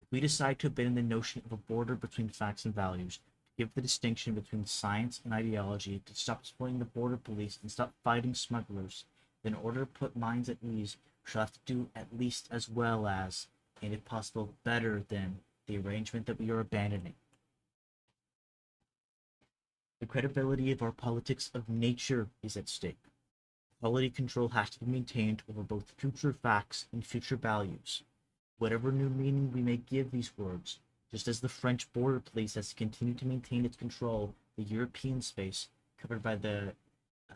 If we decide to abandon the notion of a border between facts and values, to give the distinction between science and ideology, to stop supporting the border police and stop fighting smugglers, then in order to put minds at ease, we shall have to do at least as well as, and if possible better than, the arrangement that we are abandoning. The credibility of our politics of nature is at stake. Quality control has to be maintained over both future facts and future values. Whatever new meaning we may give these words, just as the French border police has continued to maintain its control of the European space covered by the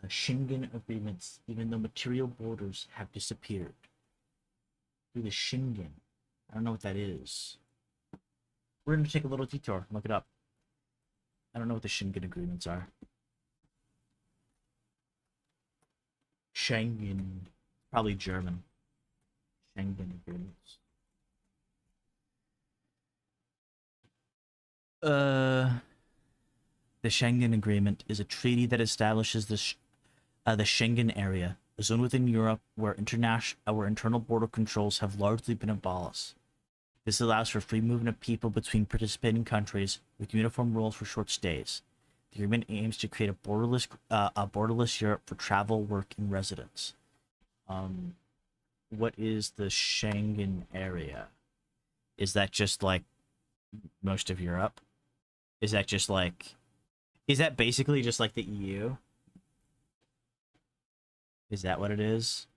Schengen agreements, even though material borders have disappeared. Through the Schengen. I don't know what that is. We're going to take a little detour, look it up. I don't know what the Schengen agreements are. Schengen. Probably German. Schengen agreements. The Schengen Agreement is a treaty that establishes the Schengen area, a zone within Europe where internal border controls have largely been abolished. This allows for free movement of people between participating countries with uniform rules for short stays. The agreement aims to create a borderless Europe for travel, work, and residence. What is the Schengen area? Is that just like most of Europe? Is that just like... Is that basically just like the EU? Is that what it is?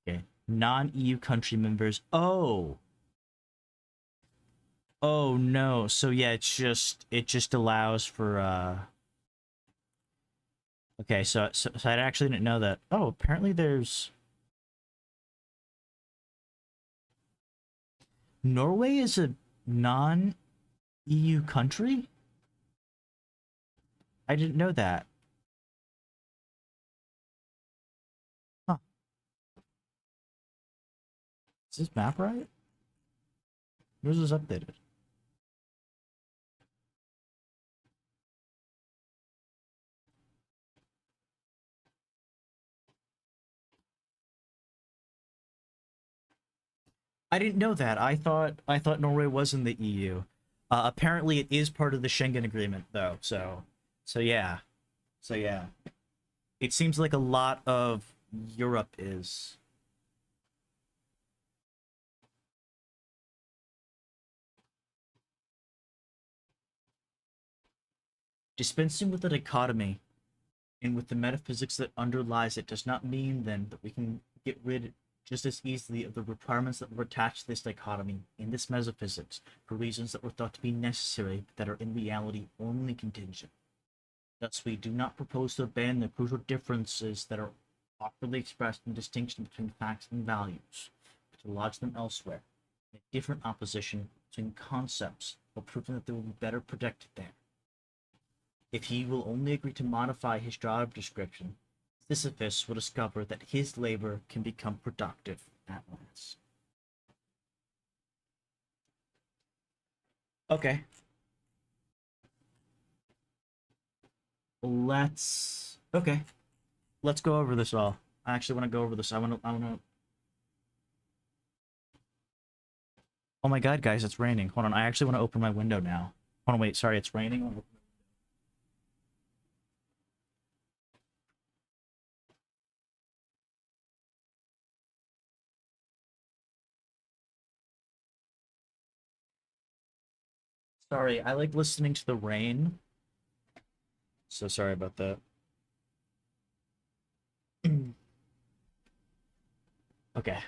Okay. Non-EU country members. Oh! Oh no. So yeah, it just allows for Okay, so I actually didn't know that. Oh, apparently there's Norway is a non-EU country? I didn't know that. Huh. Is this map right? Where's this updated? I didn't know that. I thought Norway was in the EU. Apparently it is part of the Schengen agreement though. So yeah. So yeah. It seems like a lot of Europe is. Dispensing with the dichotomy and with the metaphysics that underlies it does not mean then that we can get rid just as easily of the requirements that were attached to this dichotomy in this metaphysics for reasons that were thought to be necessary but that are in reality only contingent. Thus, we do not propose to abandon the crucial differences that are awkwardly expressed in distinction between facts and values, but to lodge them elsewhere, in a different opposition between concepts, while proving that they will be better protected there. If he will only agree to modify his job description, Sisyphus will discover that his labor can become productive at last. Okay. Okay. Let's go over this all. I actually want to go over this. I want to. Oh my god, guys, it's raining. Hold on. I actually want to open my window now. Hold on, wait. Sorry, it's raining. Sorry, I like listening to the rain. So sorry about that. Okay.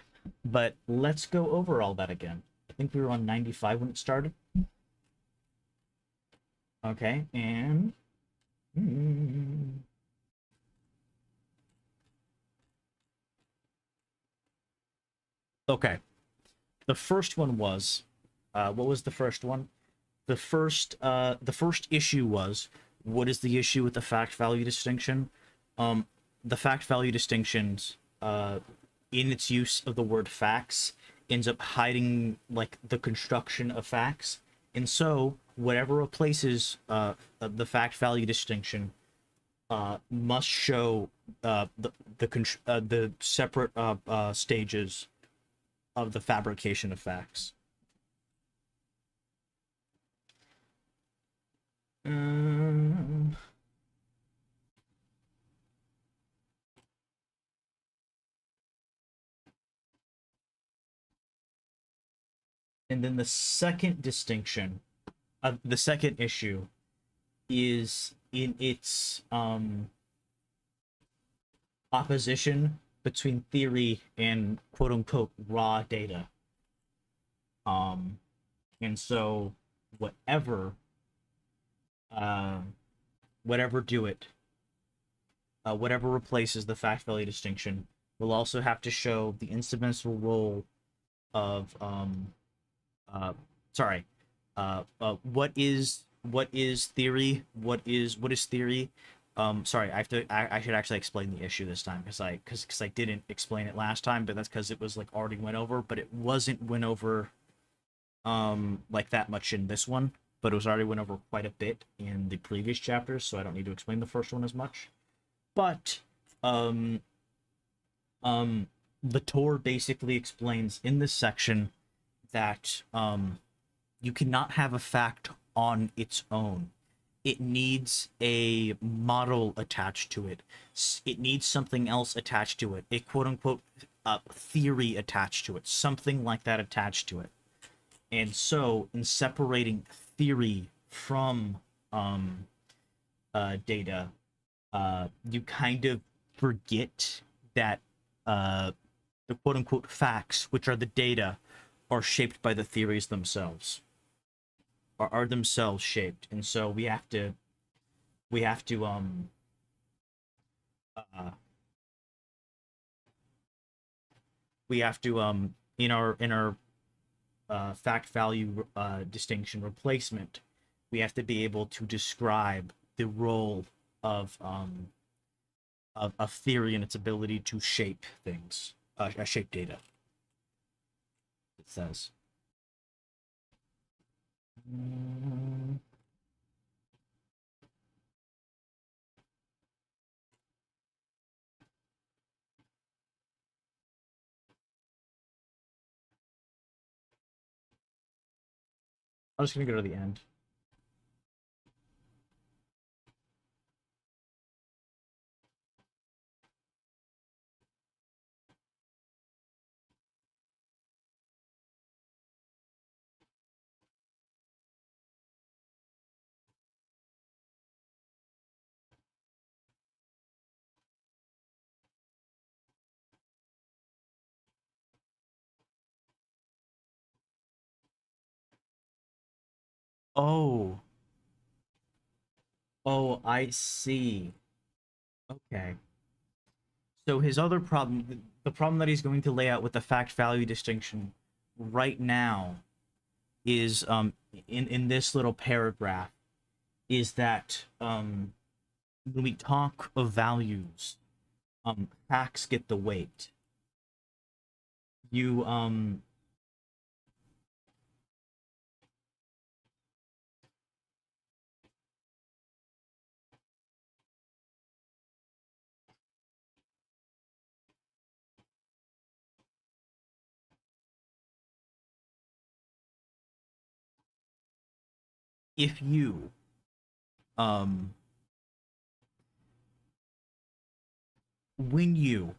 But let's go over all that again. I think we were on 95 when it started. Okay, and okay. The first one was what was the first one? The first issue was, what is the issue with the fact value distinction? Um the fact value distinctions in its use of the word facts ends up hiding like the construction of facts. And so whatever replaces the fact value distinction must show the separate stages of the fabrication of facts. Um, and then the second distinction, the second issue, is in its opposition between theory and quote unquote raw data. Um, and so whatever, uh, whatever do it, whatever replaces the fact value distinction will also have to show the instrumental role of uh, sorry, what is theory? What is theory? Sorry, I should actually explain the issue this time because I didn't explain it last time, but that's because it was like already went over, but it wasn't went over like that much in this one, but it was already went over quite a bit in the previous chapters, so I don't need to explain the first one as much. But um um Latour basically explains in this section that you cannot have a fact on its own. It needs a model attached to it. It needs something else attached to it. A quote unquote theory attached to it. Something like that attached to it. And so, in separating theory from data, you kind of forget that the quote unquote facts, which are the data, are shaped by the theories themselves, are themselves shaped. And so we have to uh we have to in our fact value distinction replacement, we have to be able to describe the role of of theory and its ability to shape things, shape data. It says. Mm, I'm just gonna go to the end. Oh, oh, I see. Okay. So his other problem, the problem that he's going to lay out with the fact value distinction right now is in this little paragraph, is that when we talk of values, facts get the weight. You if you um when you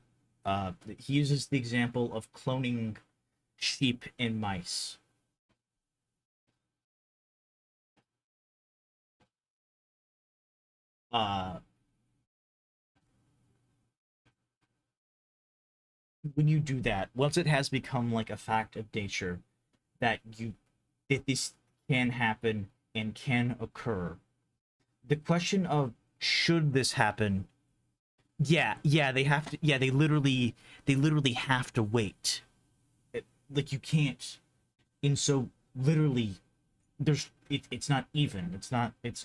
he uses the example of cloning sheep and mice. Uh when you do that, once it has become like a fact of nature that this can happen and can occur, the question of should this happen, yeah, they have to, yeah, they literally have to wait. Like you can't, and so literally it's not even, it's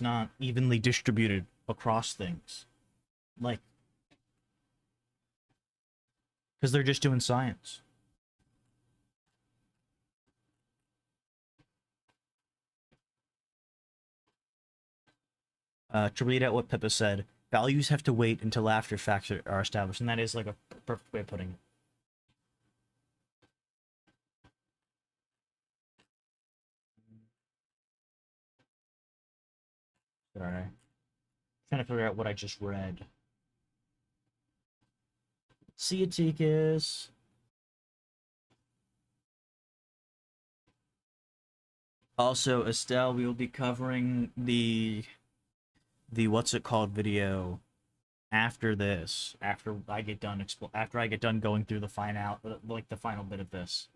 not evenly distributed across things, like, because they're just doing science. To read out what Pippa said, values have to wait until after facts are established, and that is like a perfect way of putting it. All right, trying to figure out what I just read. See you, Tikas. Also, Estelle, we will be covering the what's it called video after this. After I get done going through the final, like the final bit of this.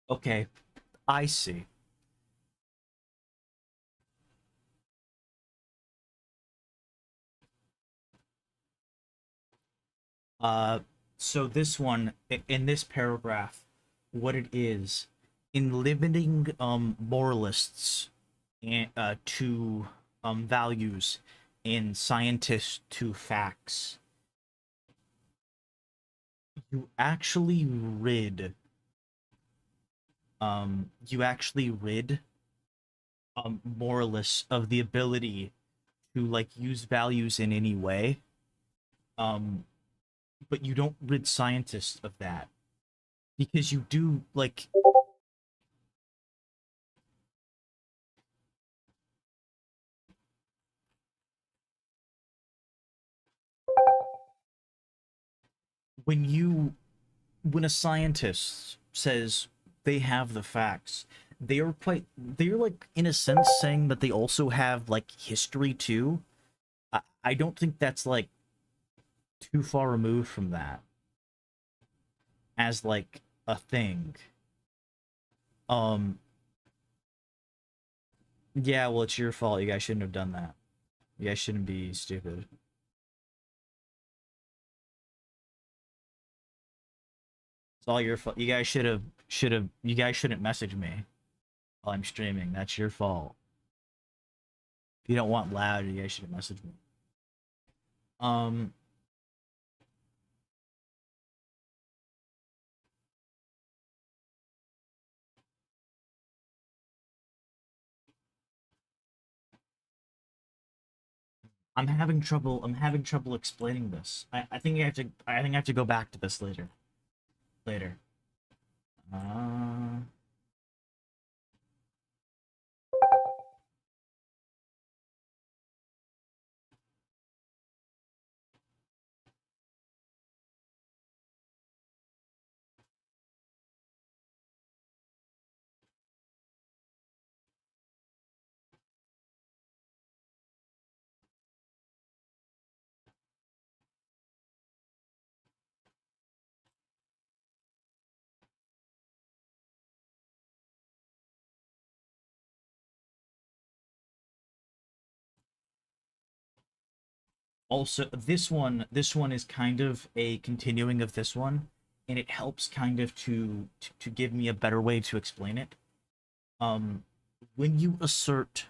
Okay, I see. Uh, so this one in this paragraph, what it is in limiting moralists and to values and scientists to facts, you actually rid moralists of the ability to like use values in any way. Um, but you don't rid scientists of that because you do like when you when a scientist says they have the facts, they're like in a sense saying that they also have like history too. I don't think that's like too far removed from that as like a thing. Um yeah, well it's your fault. You guys shouldn't have done that. You guys shouldn't be stupid. It's all your fault. You guys shouldn't message me while I'm streaming. That's your fault. If you don't want loud, you guys shouldn't message me. Um I'm having trouble explaining this. I think I have to go back to this later. Later. Uh Also, this one is kind of a continuing of this one, and it helps kind of to give me a better way to explain it. Um, when you assert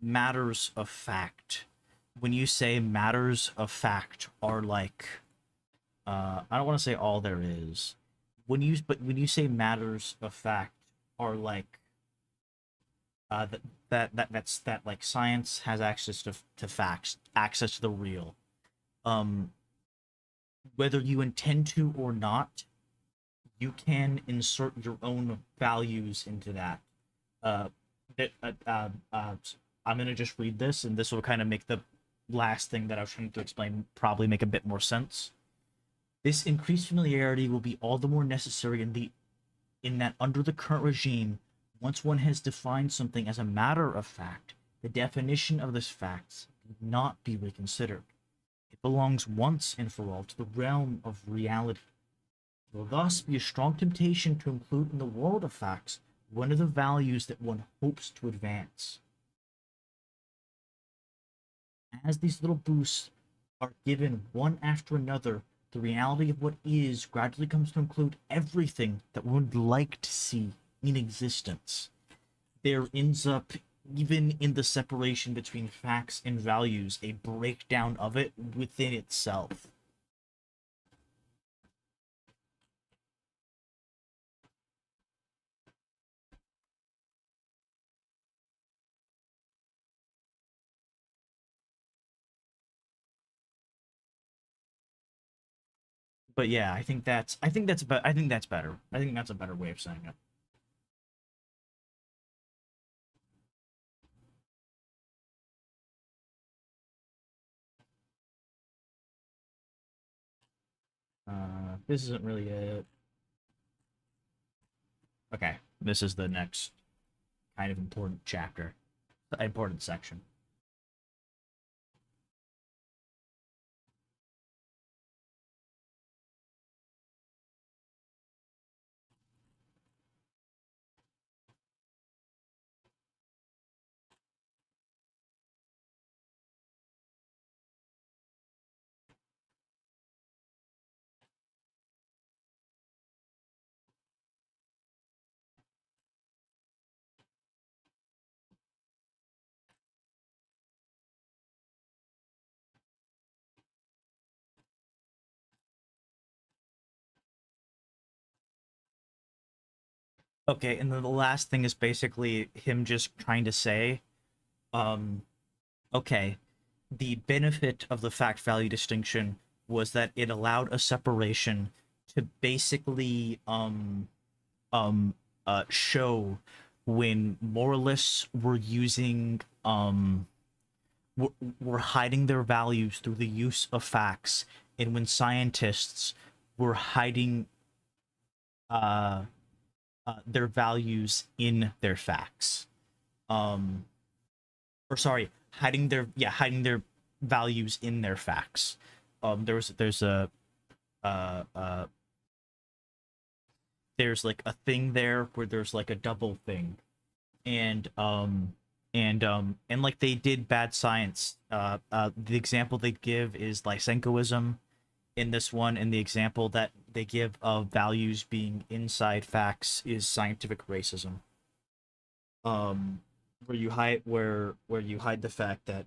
matters of fact, when you say matters of fact are like, I don't want to say all there is. When you say matters of fact are like, that like science has access to facts, access to the real. Um, whether you intend to or not, you can insert your own values into that. Uh, that I'm gonna just read this, and this will kind of make the last thing that I was trying to explain probably make a bit more sense. This increased familiarity will be all the more necessary in that under the current regime, once one has defined something as a matter of fact, the definition of this fact need not be reconsidered. It belongs once and for all to the realm of reality. It will thus be a strong temptation to include in the world of facts one of the values that one hopes to advance. As these little boosts are given one after another, the reality of what is gradually comes to include everything that one would like to see in existence. There ends up, even in the separation between facts and values, a breakdown of it within itself. But yeah, I think that's better. I think that's a better way of saying it. This isn't really it. Okay, this is the next kind of important chapter, important section. Okay, and then the last thing is basically him just trying to say, um, okay, the benefit of the fact value distinction was that it allowed a separation to basically show when moralists were using were, were hiding their values through the use of facts, and when scientists were hiding uh, their values in their facts. Um, or sorry, hiding their values in their facts. There's a uh, uh, there's like a thing there where there's like a double thing, and and like they did bad science. The example they give is Lysenkoism in this one, and the example that they give of values being inside facts is scientific racism. Where you hide where you hide the fact that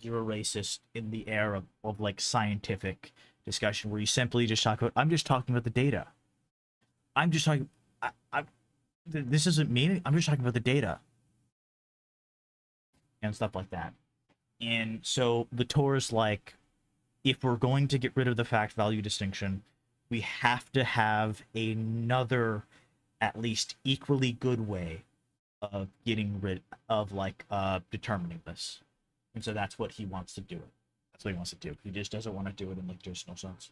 you're a racist in the air of like scientific discussion, where you simply just talk about, I'm just talking about the data. I'm just talking. I this isn't me. I'm just talking about the data and stuff like that. And so the Tor is like, if we're going to get rid of the fact value distinction, we have to have another, at least equally good way of getting rid of like determining this. And so that's what he wants to do. That's what he wants to do. He just doesn't want to do it in like there's no sense.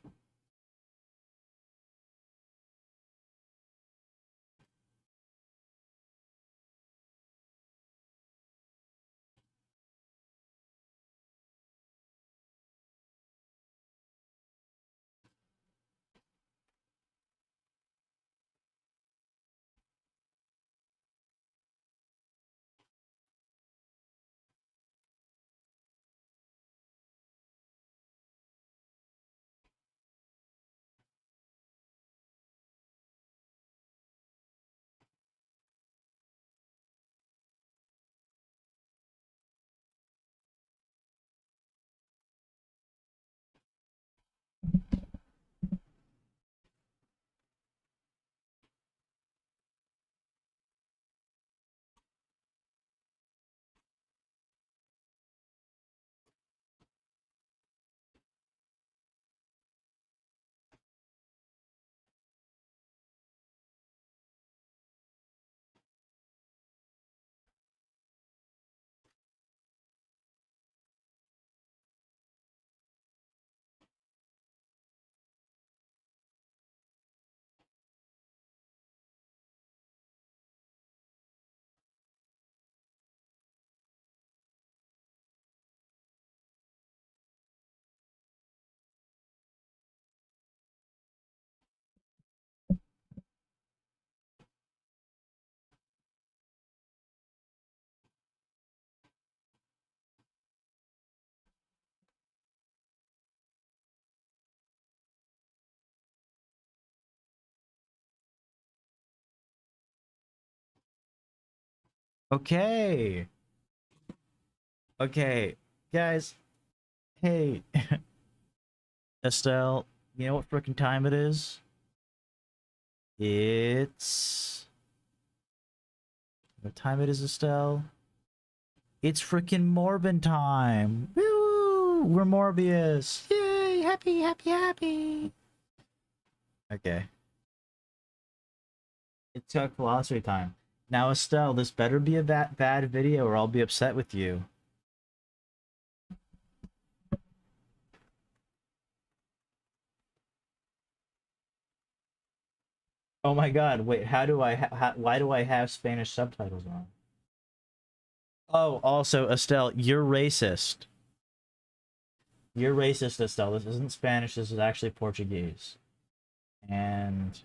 Okay. Okay. Guys, hey. Estelle, you know what freaking time it is? It's... What time it is, Estelle? It's freaking Morbin time! Woo! We're Morbius! Yay! Happy, happy, happy! Okay. It's philosophy time. Now, Estelle, this better be a bad video or I'll be upset with you. Oh my god, wait, how do I why do I have Spanish subtitles on? Oh, also, Estelle, you're racist. You're racist, Estelle. This isn't Spanish, this is actually Portuguese. And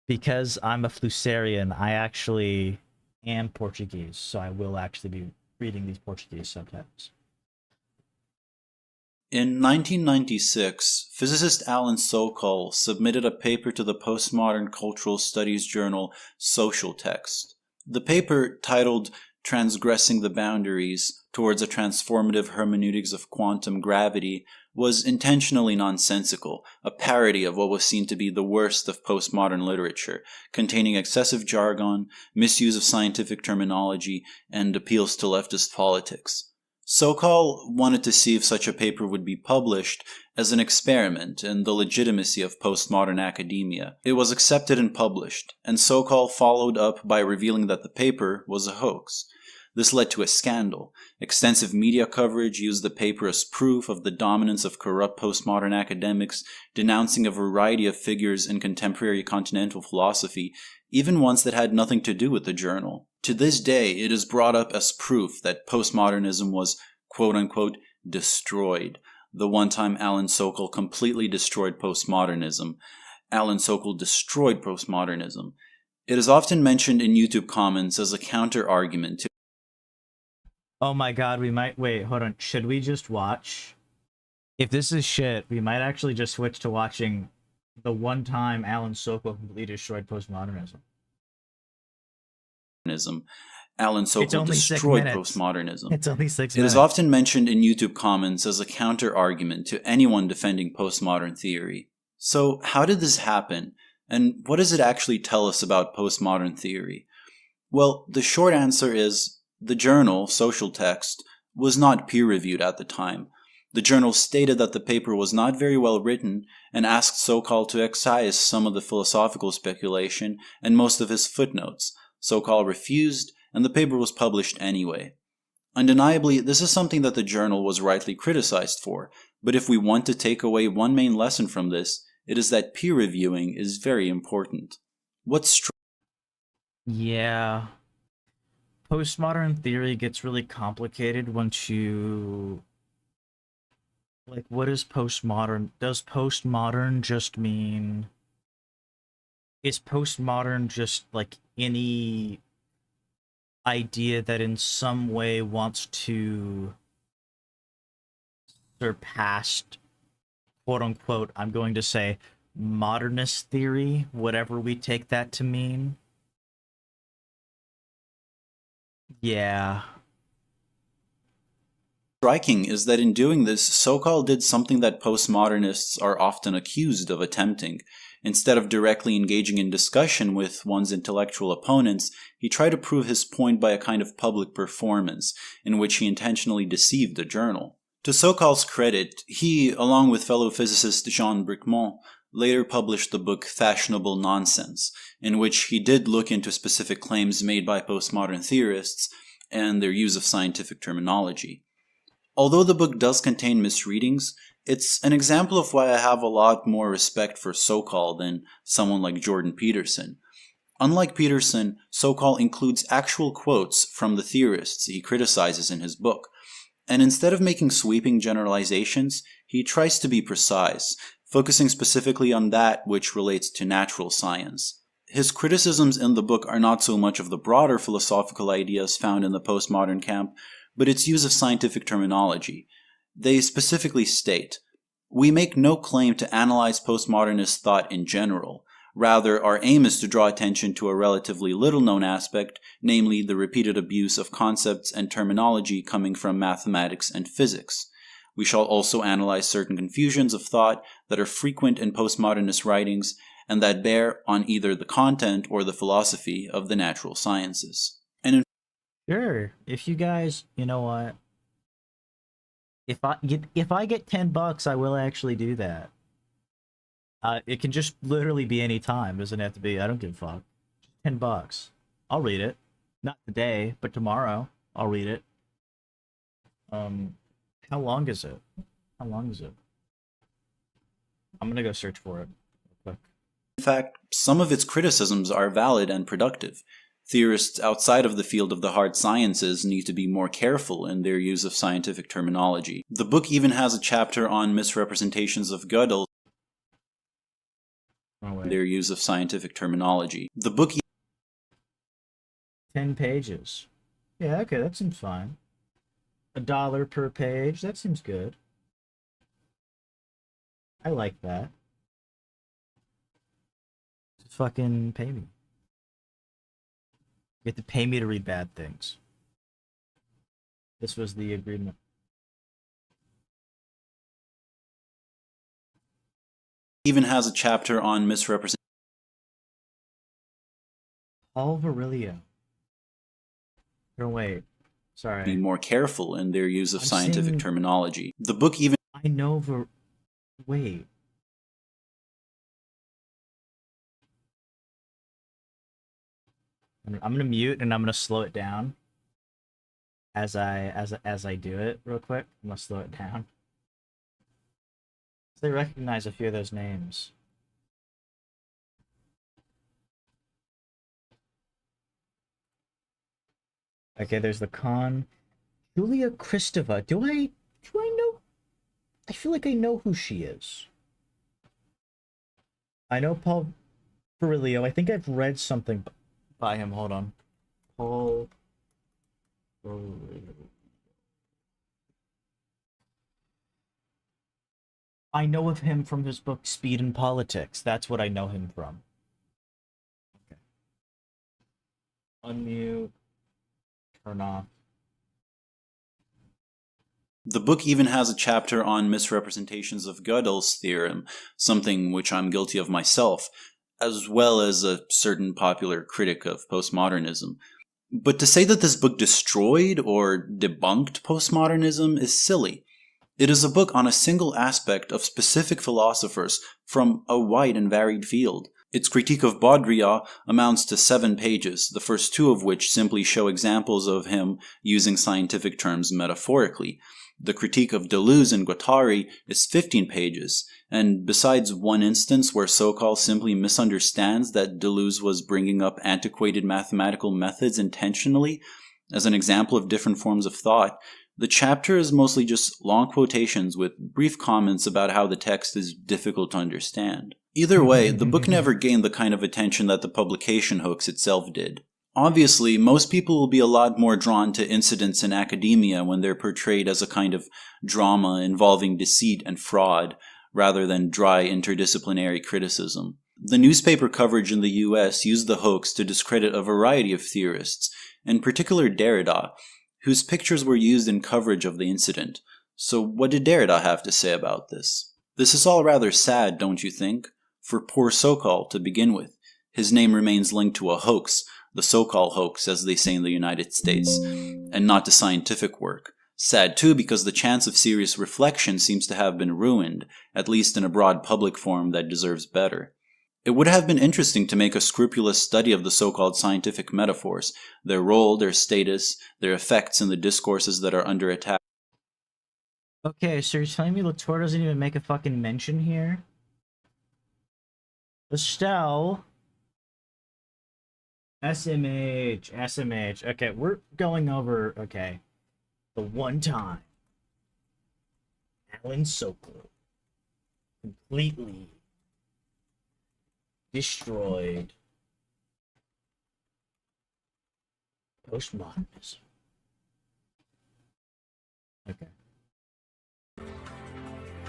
because I'm a Flusarian, I actually am Portuguese, so I will actually be reading these Portuguese subtitles. In 1996, physicist Alan Sokal submitted a paper to the postmodern cultural studies journal Social Text. The paper, titled Transgressing the Boundaries Towards a Transformative Hermeneutics of Quantum Gravity, was intentionally nonsensical, a parody of what was seen to be the worst of postmodern literature, containing excessive jargon, misuse of scientific terminology, and appeals to leftist politics. Sokal wanted to see if such a paper would be published as an experiment in the legitimacy of postmodern academia. It was accepted and published, and Sokal followed up by revealing that the paper was a hoax. This led to a scandal. Extensive media coverage used the paper as proof of the dominance of corrupt postmodern academics, denouncing a variety of figures in contemporary continental philosophy, even ones that had nothing to do with the journal. To this day, it is brought up as proof that postmodernism was, quote-unquote, destroyed. The one time Alan Sokal completely destroyed postmodernism. Alan Sokal destroyed postmodernism. It is often mentioned in YouTube comments as a counter-argument to... Oh my god, we might... Wait, hold on. Should we just watch? If this is shit, we might actually just switch to watching the one time Alan Sokal completely destroyed postmodernism. Alan Sokal destroyed postmodernism. It's only 6 minutes. It is often mentioned in YouTube comments as a counter-argument to anyone defending postmodern theory. So, how did this happen? And what does it actually tell us about postmodern theory? Well, the short answer is, the journal, Social Text, was not peer-reviewed at the time. The journal stated that the paper was not very well written and asked Sokal to excise some of the philosophical speculation and most of his footnotes. Sokal refused, and the paper was published anyway. Undeniably, this is something that the journal was rightly criticized for, but if we want to take away one main lesson from this, it is that peer reviewing is very important. Yeah. Postmodern theory gets really complicated once you... Like, what is postmodern? Does postmodern just mean... Is postmodern just, like, any idea that in some way wants to surpass, quote-unquote, I'm going to say, modernist theory, whatever we take that to mean? Yeah. Striking is that in doing this, Sokal did something that postmodernists are often accused of attempting. Instead of directly engaging in discussion with one's intellectual opponents, he tried to prove his point by a kind of public performance, in which he intentionally deceived the journal. To Sokal's credit, he, along with fellow physicist Jean Bricmont, later published the book Fashionable Nonsense, in which he did look into specific claims made by postmodern theorists and their use of scientific terminology. Although the book does contain misreadings, it's an example of why I have a lot more respect for Sokal than someone like Jordan Peterson. Unlike Peterson, Sokal includes actual quotes from the theorists he criticizes in his book, and instead of making sweeping generalizations, he tries to be precise, focusing specifically on that which relates to natural science. His criticisms in the book are not so much of the broader philosophical ideas found in the postmodern camp, but its use of scientific terminology. They specifically state, "We make no claim to analyze postmodernist thought in general. Rather, our aim is to draw attention to a relatively little-known aspect, namely the repeated abuse of concepts and terminology coming from mathematics and physics. We shall also analyze certain confusions of thought that are frequent in postmodernist writings and that bear on either the content or the philosophy of the natural sciences." And Sure. If you guys, you know what? If I get $10, I will actually do that. It can just literally be any time. Doesn't have to be. I don't give a fuck. Just $10. I'll read it. Not today, but tomorrow. I'll read it. How long is it? How long is it? I'm gonna go search for it real quick. in fact, some of its criticisms are valid and productive. Theorists outside of the field of the hard sciences need to be more careful in their use of scientific terminology. The book even has a chapter on misrepresentations of Gödel's their use of scientific terminology. The book 10 pages. Yeah, okay, that seems fine. $1 per page, that seems good. I like that. Just fucking pay me. You have to pay me to read bad things. This was the agreement. even has a chapter on misrepresentation. Paul Virilio. No, wait. Sorry. Be more careful in their use of I'm scientific seeing- terminology. The book even I know wait. I'm gonna mute and I'm gonna slow it down as I do it real quick. I'm gonna slow it down. They recognize a few of those names. Okay, there's the con. Julia Kristeva. Do I know? I feel like I know who she is. I know Paul Virilio. I think I've read something by him. Hold on. Paul Virilio. I know of him from his book Speed and Politics. That's what I know him from. Okay. Unmute. Turn off. The book even has a chapter on misrepresentations of Gödel's theorem, something which I'm guilty of myself, as well as a certain popular critic of postmodernism. But to say that this book destroyed or debunked postmodernism is silly. It is a book on a single aspect of specific philosophers from a wide and varied field. Its critique of Baudrillard amounts to 7 pages, the first 2 of which simply show examples of him using scientific terms metaphorically. The critique of Deleuze and Guattari is 15 pages, and besides one instance where Sokal simply misunderstands that Deleuze was bringing up antiquated mathematical methods intentionally as an example of different forms of thought, the chapter is mostly just long quotations with brief comments about how the text is difficult to understand. Either way, the book never gained the kind of attention that the publication hoax itself did. Obviously, most people will be a lot more drawn to incidents in academia when they're portrayed as a kind of drama involving deceit and fraud, rather than dry interdisciplinary criticism. The newspaper coverage in the US used the hoax to discredit a variety of theorists, in particular Derrida, whose pictures were used in coverage of the incident. So what did Derrida have to say about this? This is all rather sad, don't you think? For poor Sokal to begin with. His name remains linked to a hoax, the Sokal hoax, as they say in the United States, and not to scientific work. Sad too because the chance of serious reflection seems to have been ruined, at least in a broad public forum that deserves better. It would have been interesting to make a scrupulous study of the so-called scientific metaphors, their role, their status, their effects in the discourses that are under attack. Okay, so you're telling me Latour doesn't even make a fucking mention here? Estelle. SMH. Okay, we're going over, okay, the one time Alan Sokal completely destroyed postmodernism. Okay.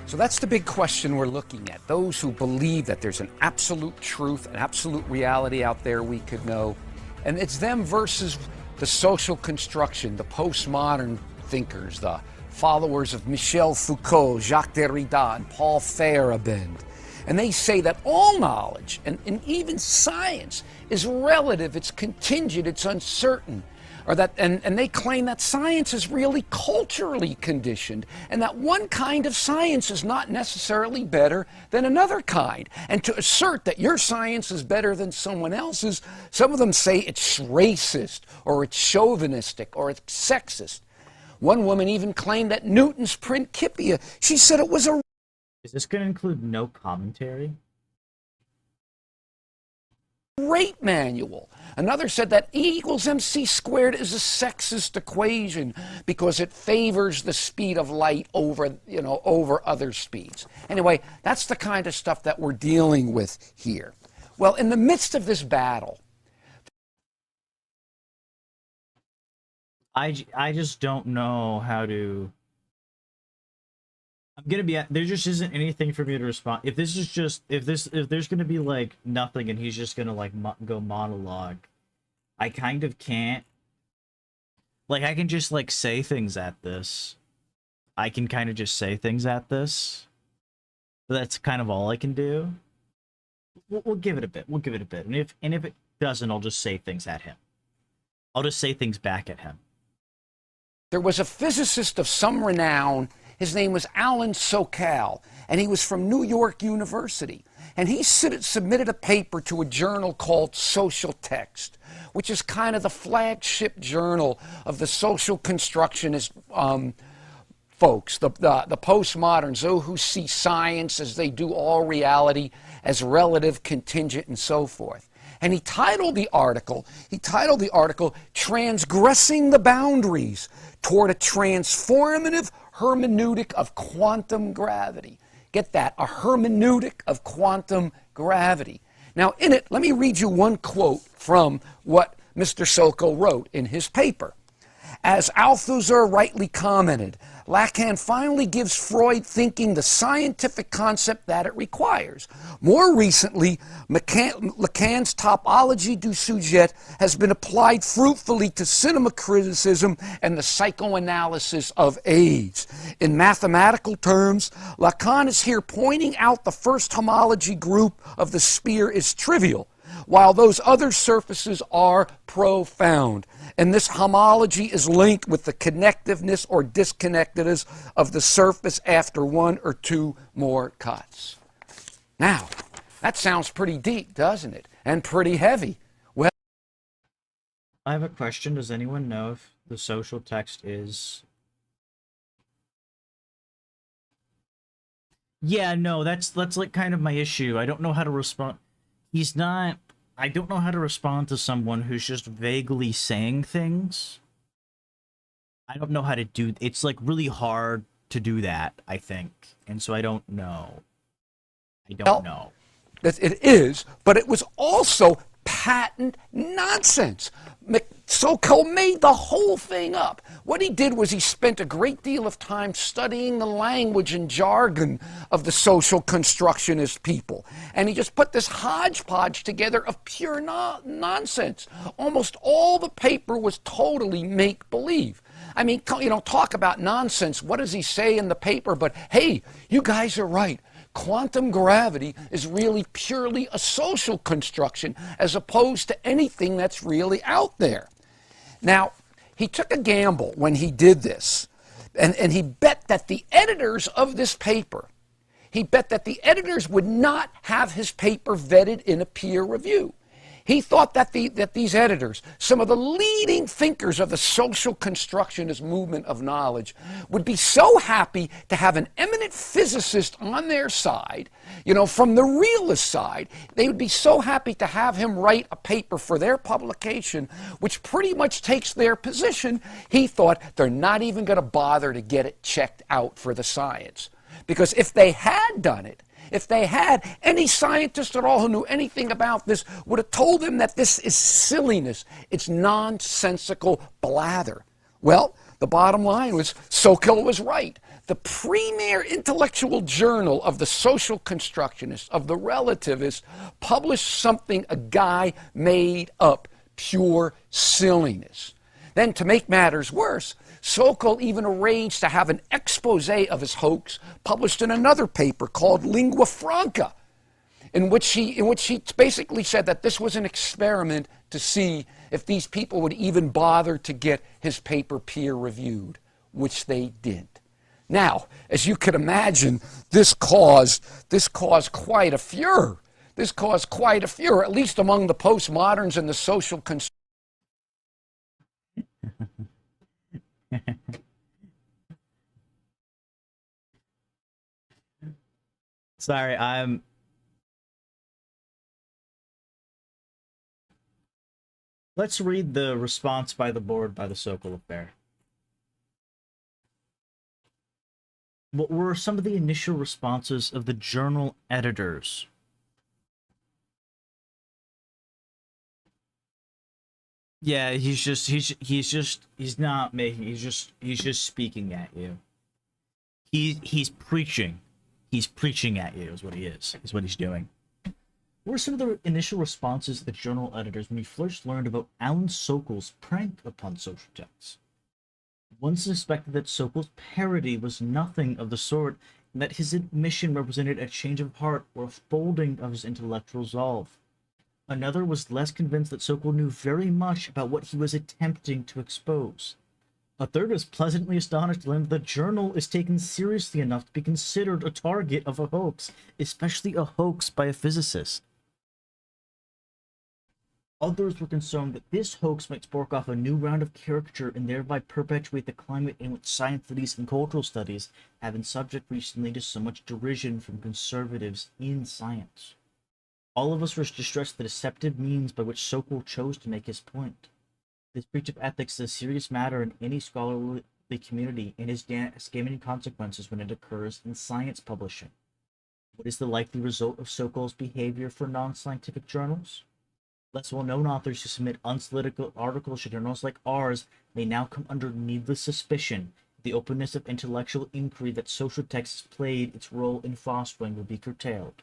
So that's the big question we're looking at. Those who believe that there's an absolute truth, an absolute reality out there we could know. And it's them versus the social construction, the postmodern thinkers, the followers of Michel Foucault, Jacques Derrida, and Paul Feyerabend. And they say that all knowledge, and even science, is relative, it's contingent, it's uncertain. Or that, and they claim that science is really culturally conditioned, and that one kind of science is not necessarily better than another kind. And to assert that your science is better than someone else's, some of them say it's racist, or it's chauvinistic, or it's sexist. One woman even claimed that Newton's Principia, she said it was a... Is this going to include no commentary? Rate manual. Another said that E equals MC squared is a sexist equation because it favors the speed of light over, over other speeds. Anyway, that's the kind of stuff that we're dealing with here. Well, in the midst of this battle, I just don't know how to... I'm gonna be there just isn't anything for me to respond. If this is just if there's gonna be like nothing and he's just gonna like go monologue, I kind of can't. Like I can just like say things at this. I can kind of just say things at this. But that's kind of all I can do. We'll give it a bit. We'll give it a bit. And if it doesn't, I'll just say things at him. I'll just say things back at him. There was a physicist of some renown. His name was Alan Sokal, and he was from New York University. And he submitted a paper to a journal called Social Text, which is kind of the flagship journal of the social constructionist folks, the postmoderns, those who see science as they do all reality, as relative, contingent, and so forth. And he titled the article, Transgressing the Boundaries Toward a Transformative Hermeneutic of Quantum Gravity. Get that, a hermeneutic of quantum gravity. Now in it, let me read you one quote from what Mr. Sokal wrote in his paper. As Althusser rightly commented, Lacan finally gives Freud thinking the scientific concept that it requires. More recently, Lacan's topology du sujet has been applied fruitfully to cinema criticism and the psychoanalysis of AIDS. In mathematical terms, Lacan is here pointing out the first homology group of the sphere is trivial, while those other surfaces are profound. And this homology is linked with the connectiveness or disconnectedness of the surface after one or two more cuts. Now, that sounds pretty deep, doesn't it? And pretty heavy. Well, I have a question. Does anyone know if the social text is... Yeah, no, that's like kind of my issue. I don't know how to respond. He's not... I don't know how to respond to someone who's just vaguely saying things. I don't know how to do... It's, like, really hard to do that, I think. And so I don't know. I don't know. It is, but it was also patent nonsense. Sokal made the whole thing up. What he did was he spent a great deal of time studying the language and jargon of the social constructionist people. And he just put this hodgepodge together of pure nonsense. Almost all the paper was totally make-believe. I mean, talk about nonsense. What does he say in the paper? But hey, you guys are right. Quantum gravity is really purely a social construction as opposed to anything that's really out there. Now, he took a gamble when he did this, and he bet that the editors of this paper, he bet that the editors would not have his paper vetted in a peer review. He thought that these editors, some of the leading thinkers of the social constructionist movement of knowledge, would be so happy to have an eminent physicist on their side, from the realist side. They would be so happy to have him write a paper for their publication, which pretty much takes their position. He thought they're not even going to bother to get it checked out for the science. Because if they had done it, if they had, any scientist at all who knew anything about this would have told them that this is silliness. It's nonsensical blather. Well, the bottom line was Sokal was right. The premier intellectual journal of the social constructionists, of the relativists, published something a guy made up, pure silliness. Then, to make matters worse, Sokal even arranged to have an expose of his hoax published in another paper called Lingua Franca, in which he basically said that this was an experiment to see if these people would even bother to get his paper peer-reviewed, which they didn't. Now, as you can imagine, this caused quite a furor. This caused quite a furor, at least among the postmoderns and the social conservatives. Sorry, Let's read the response by the board by the Sokal affair. What were some of the initial responses of the journal editors? Yeah, he's just speaking at you. He's preaching. He's preaching at you is what he is what he's doing. What were some of the initial responses of the journal editors when we first learned about Alan Sokal's prank upon social texts? One suspected that Sokal's parody was nothing of the sort, and that his admission represented a change of heart or a folding of his intellectual resolve. Another was less convinced that Sokal knew very much about what he was attempting to expose. A third was pleasantly astonished to learn that the journal is taken seriously enough to be considered a target of a hoax, especially a hoax by a physicist. Others were concerned that this hoax might spark off a new round of caricature and thereby perpetuate the climate in which science studies and cultural studies have been subject recently to so much derision from conservatives in science. All of us were distressed at the deceptive means by which Sokal chose to make his point. This breach of ethics is a serious matter in any scholarly community and has damaging consequences when it occurs in science publishing. What is the likely result of Sokal's behavior for non-scientific journals? Less well-known authors who submit unsolicited articles to journals like ours may now come under needless suspicion. The openness of intellectual inquiry that social texts played its role in fostering will be curtailed.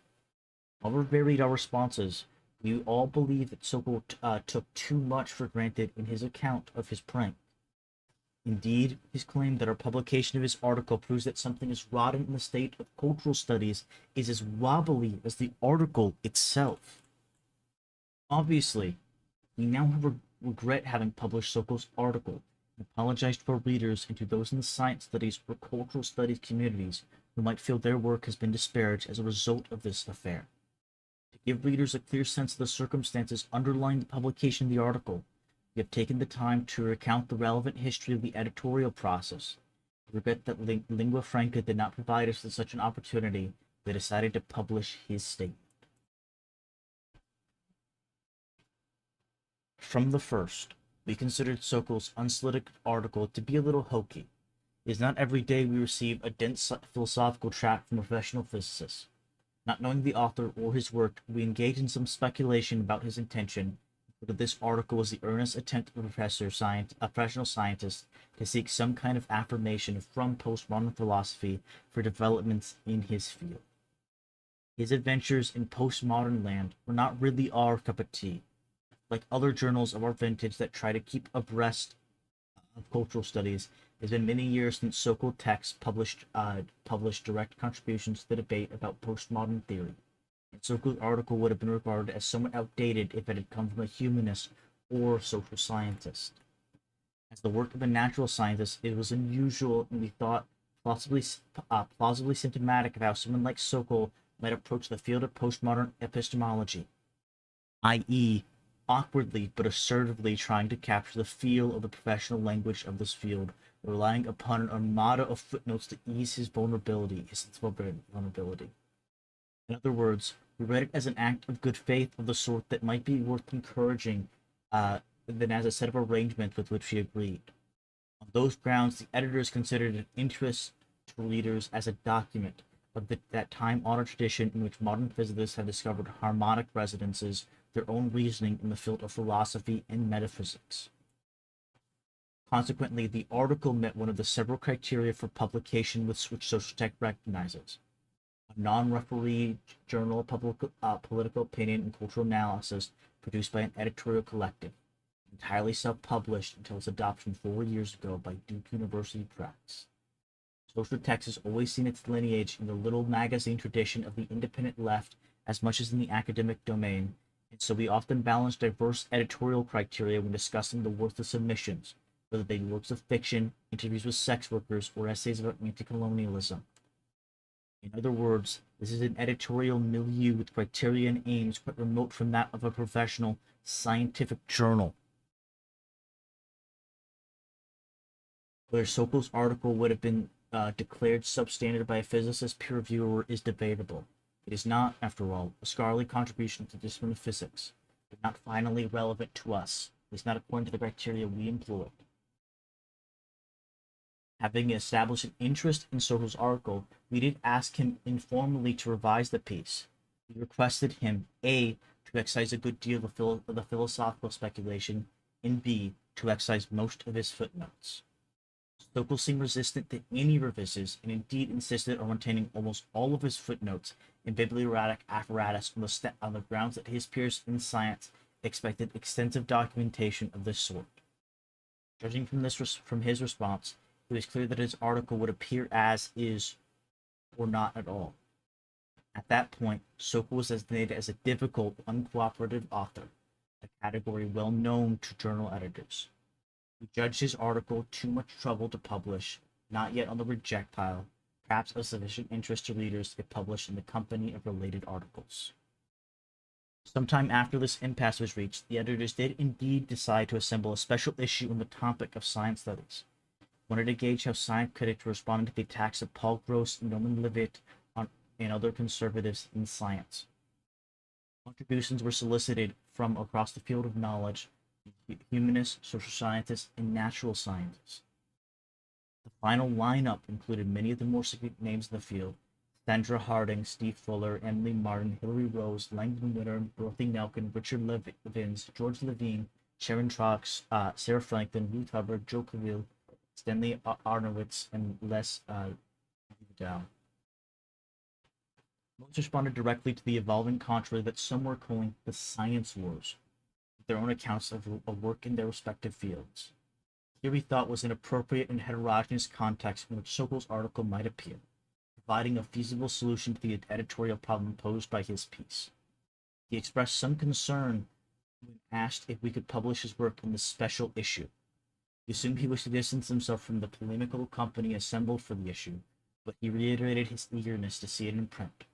However varied our responses, we all believe that Sokal took too much for granted in his account of his prank. Indeed, his claim that our publication of his article proves that something is rotten in the state of cultural studies is as wobbly as the article itself. Obviously, we now regret having published Sokal's article and apologize to our readers and to those in the science studies or cultural studies communities who might feel their work has been disparaged as a result of this affair. To give readers a clear sense of the circumstances underlying the publication of the article, we have taken the time to recount the relevant history of the editorial process. We regret that Lingua Franca did not provide us with such an opportunity. They decided to publish his statement. From the first, we considered Sokal's unsolicited article to be a little hokey. It is not every day we receive a dense philosophical tract from a professional physicist. Not knowing the author or his work, we engaged in some speculation about his intention, whether this article was the earnest attempt of a professional scientist to seek some kind of affirmation from postmodern philosophy for developments in his field. His adventures in postmodern land were not really our cup of tea. Like other journals of our vintage that try to keep abreast of cultural studies, it has been many years since Sokol texts published direct contributions to the debate about postmodern theory. And Sokol's article would have been regarded as somewhat outdated if it had come from a humanist or social scientist. As the work of a natural scientist, it was unusual and we thought plausibly symptomatic of how someone like Sokol might approach the field of postmodern epistemology, i.e., awkwardly but assertively trying to capture the feel of the professional language of this field, relying upon an armada of footnotes to ease his vulnerability. In other words, we read it as an act of good faith of the sort that might be worth encouraging than as a set of arrangements with which he agreed. On those grounds, the editors considered it interest to readers as a document of that time-honored tradition in which modern physicists have discovered harmonic resonances, their own reasoning in the field of philosophy and metaphysics. Consequently, the article met one of the several criteria for publication which social tech recognizes: a non-referee journal of political opinion and cultural analysis produced by an editorial collective, entirely self-published until its adoption 4 years ago by Duke University Press. Social text has always seen its lineage in the little magazine tradition of the independent left as much as in the academic domain, and so we often balance diverse editorial criteria when discussing the worth of submissions, whether they be works of fiction, interviews with sex workers, or essays about anti-colonialism. In other words, this is an editorial milieu with criteria and aims quite remote from that of a professional scientific journal. Whether Sokol's article would have been declared substandard by a physicist peer reviewer is debatable. It is not, after all, a scholarly contribution to the discipline of physics, but not finally relevant to us, at least not according to the criteria we employed. Having established an interest in Sokol's article, we did ask him informally to revise the piece. We requested him, A, to excise a good deal of the philosophical speculation, and B, to excise most of his footnotes. Sokol seemed resistant to any revisions, and indeed insisted on retaining almost all of his footnotes and biblioratic apparatus on the grounds that his peers in science expected extensive documentation of this sort. Judging from his response, it was clear that his article would appear as is, or not at all. At that point, Sokol was designated as a difficult, uncooperative author, a category well known to journal editors. We judged his article too much trouble to publish, not yet on the reject pile, perhaps of sufficient interest to readers if published in the company of related articles. Sometime after this impasse was reached, the editors did indeed decide to assemble a special issue on the topic of science studies. Wanted to gauge how science critics responded to the attacks of Paul Gross and Norman Levitt and other conservatives in science. Contributions were solicited from across the field of knowledge: humanists, social scientists, and natural scientists. The final lineup included many of the more significant names in the field: Sandra Harding, Steve Fuller, Emily Martin, Hilary Rose, Langdon Winter, Dorothy Nelkin, Richard Levins, George Levine, Sharon Trox, Sarah Franklin, Ruth Hubbard, Joe Cavill, Stanley Arnowitz, and Les Vidal. Most responded directly to the evolving controversy that some were calling the science wars, with their own accounts of work in their respective fields. Here we thought was an appropriate and heterogeneous context in which Sokol's article might appear, providing a feasible solution to the editorial problem posed by his piece. He expressed some concern when asked if we could publish his work in this special issue. He assumed he wished to distance himself from the polemical company assembled for the issue, but he reiterated his eagerness to see it in print.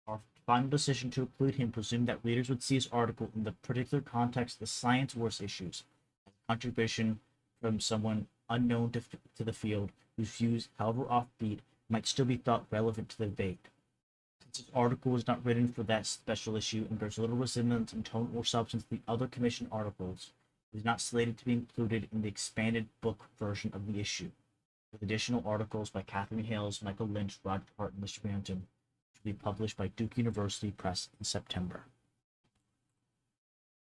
Our final decision to include him presumed that readers would see his article in the particular context of the science wars issues, as a contribution from someone unknown to the field, whose views, however offbeat, might still be thought relevant to the debate. Since his article was not written for that special issue and bears little resemblance in tone or substance to the other commissioned articles, it was not slated to be included in the expanded book version of the issue, with additional articles by Catherine Hales, Michael Lynch, Roger Hart, and Mr. Hampton, to be published by Duke University Press in September.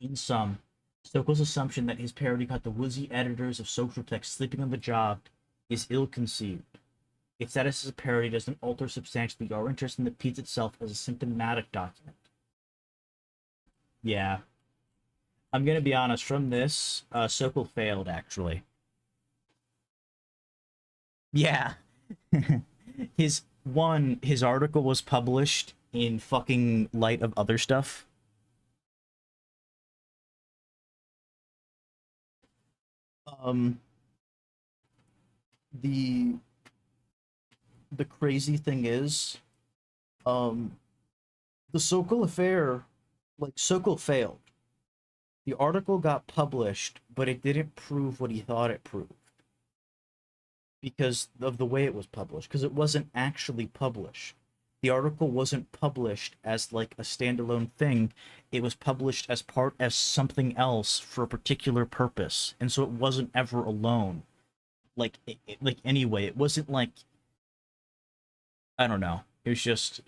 In sum, Sokol's assumption that his parody caught the woozy editors of social text sleeping on the job is ill-conceived. Its status as a parody doesn't alter substantially our interest in the piece itself as a symptomatic document. Yeah. I'm gonna be honest, from this, Sokol failed, actually. Yeah. His article was published in fucking light of other stuff. Um, the the crazy thing is, um, the Sokol affair, like Sokol failed. The article got published, but it didn't prove what he thought it proved because of the way it was published, because it wasn't actually published. The article wasn't published as like a standalone thing. It was published as part as something else for a particular purpose, and so it wasn't ever alone. Like anyway, it wasn't like, I don't know. It was just,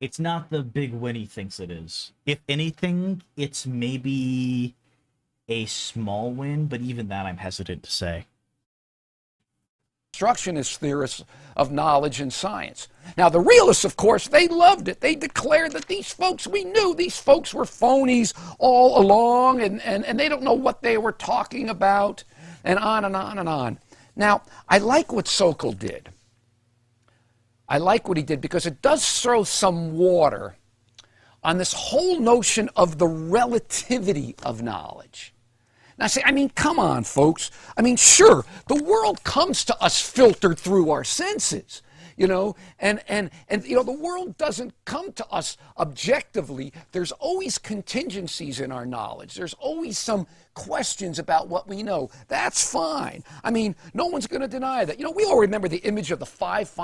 it's not the big win he thinks it is. If anything, it's maybe a small win, but even that I'm hesitant to say. Constructionist theorists of knowledge and science. Now, the realists, of course, they loved it. They declared that these folks, we knew these folks were phonies all along, and they don't know what they were talking about, and on and on and on. Now, I like what Sokol did. I like what he did because it does throw some water on this whole notion of the relativity of knowledge. Now, I mean, come on, folks. I mean, sure, the world comes to us filtered through our senses, you know, and you know, the world doesn't come to us objectively. There's always contingencies in our knowledge. There's always some questions about what we know. That's fine. I mean, no one's going to deny that. You know, we all remember the image of the five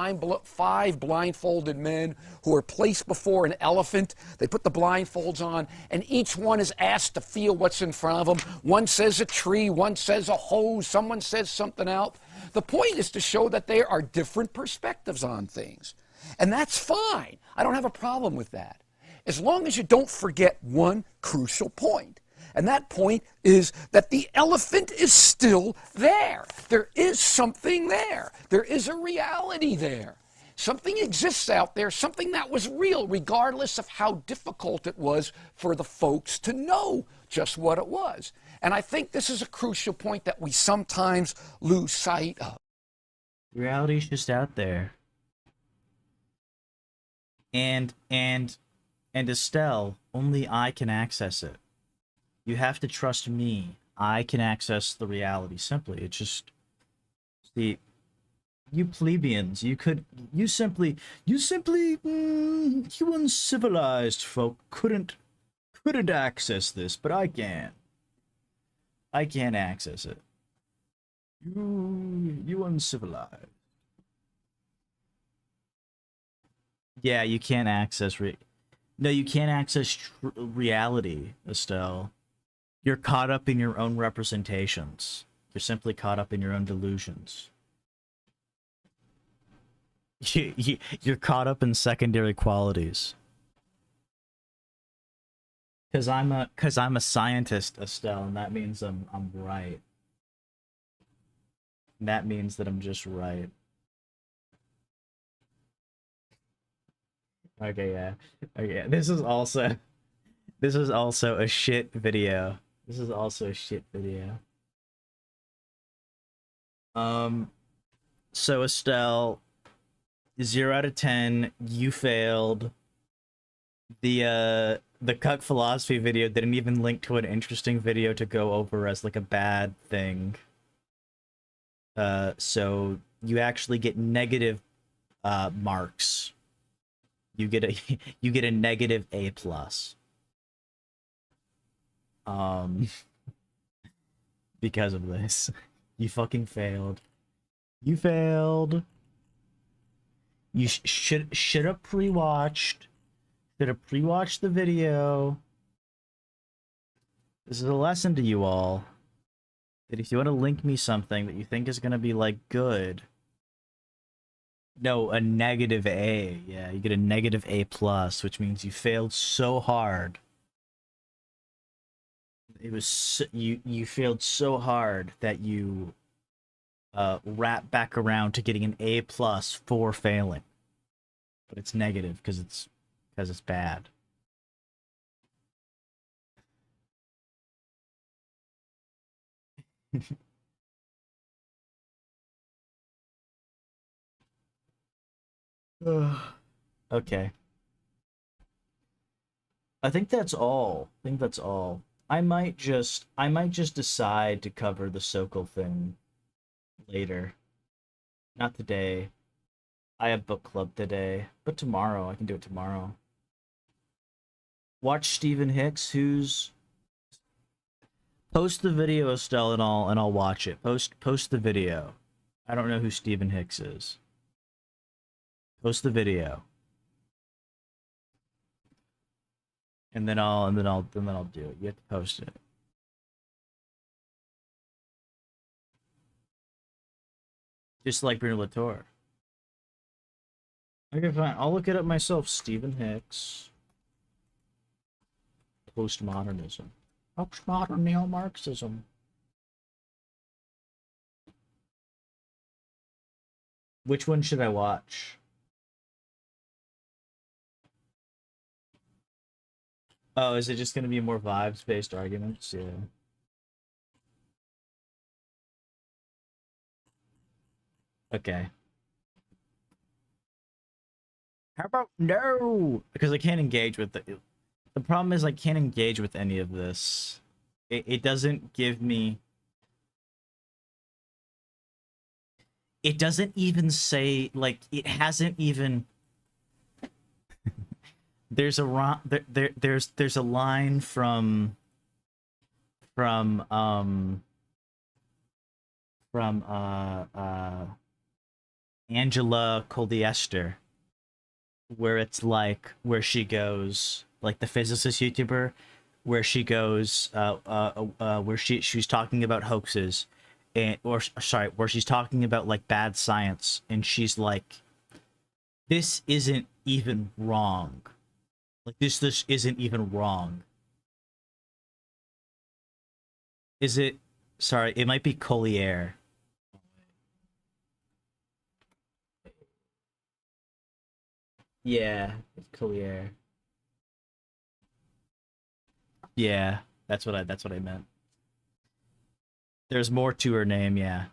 blindfolded men who were placed before an elephant. They put the blindfolds on, and each one is asked to feel what's in front of them. One says a tree, one says a hose, someone says something else. The point is to show that there are different perspectives on things. And that's fine. I don't have a problem with that, as long as you don't forget one crucial point. And that point is that the elephant is still there. There is something there. There is a reality there. Something exists out there, something that was real, regardless of how difficult it was for the folks to know just what it was. And I think this is a crucial point that we sometimes lose sight of. Reality's just out there. And Estelle, only I can access it. You have to trust me. I can access the reality simply. It's just, see, you plebeians, you uncivilized folk couldn't access this, but I can. I can access it. You uncivilized. Yeah, you can't access no, you can't access reality, Estelle. You're caught up in your own representations. You're simply caught up in your own delusions. You're caught up in secondary qualities. Cause I'm a scientist, Estelle, and that means I'm right. And that means that I'm just right. Okay, yeah. Okay, this is also a shit video. This is also a shit video. So Estelle, 0 out of 10, you failed. The cuck philosophy video didn't even link to an interesting video to go over as like a bad thing. So you actually get negative marks. You get a negative A plus. Because of this. You fucking failed. You failed. You should have pre-watched. Should have pre-watched the video. This is a lesson to you all. That if you want to link me something that you think is gonna be like good. No, a negative A. Yeah, you get a negative A plus, which means you failed so hard. It was you failed so hard that you wrap back around to getting an A plus for failing, but it's negative because it's bad. Okay. I think that's all. I might just decide to cover the Sokol thing later. Not today. I have book club today, but tomorrow I can do it tomorrow. Watch Stephen Hicks, who's post the video, Estelle, and I'll watch it. Post the video. I don't know who Stephen Hicks is. Post the video. And then I'll do it. You have to post it. Just like Bruno Latour. Okay, fine. I'll look it up myself. Stephen Hicks. Postmodernism. Postmodern neo-Marxism. Which one should I watch? Oh, is it just going to be more vibes-based arguments? Yeah. Okay. How about no? Because I can't engage with the problem is I can't engage with any of this. It doesn't give me. It doesn't even say, like, it hasn't even. There's a there's a line from Angela Coldiester, where it's like, where she goes, like the physicist YouTuber, where she goes where she's talking about hoaxes, and or sorry, where she's talking about like bad science, and she's like, this isn't even wrong. Like this isn't even wrong. Is it? Sorry, it might be Collier. Yeah, it's Collier. Yeah, that's what I meant. There's more to her name, yeah.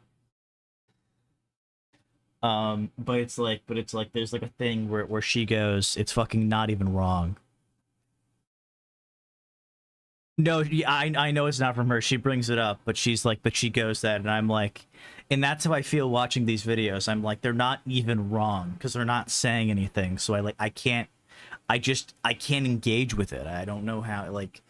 But it's like there's like a thing where she goes, it's fucking not even wrong. No, yeah, I know it's not from her. She brings it up, but she's like, but she goes that, and I'm like, and that's how I feel watching these videos. I'm like, they're not even wrong because they're not saying anything. So I can't engage with it. I don't know how, like.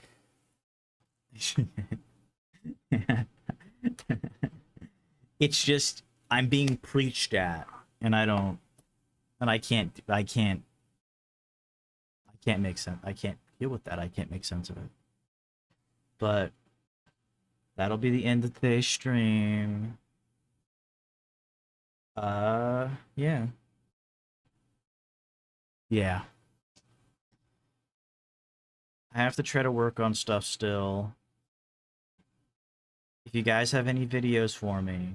It's just I'm being preached at, and I don't, and I can't make sense. I can't deal with that. I can't make sense of it. But that'll be the end of today's stream. Yeah. Yeah. I have to try to work on stuff still. If you guys have any videos for me,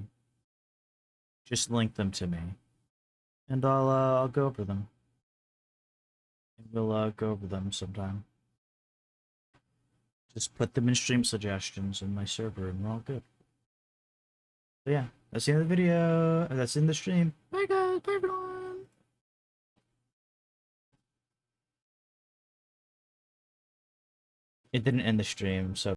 just link them to me, and I'll go over them. And we'll go over them sometime. Just put them in stream suggestions in my server, and we're all good. So yeah, that's the end of the video. That's in the stream. Bye guys. Bye everyone. It didn't end the stream, so.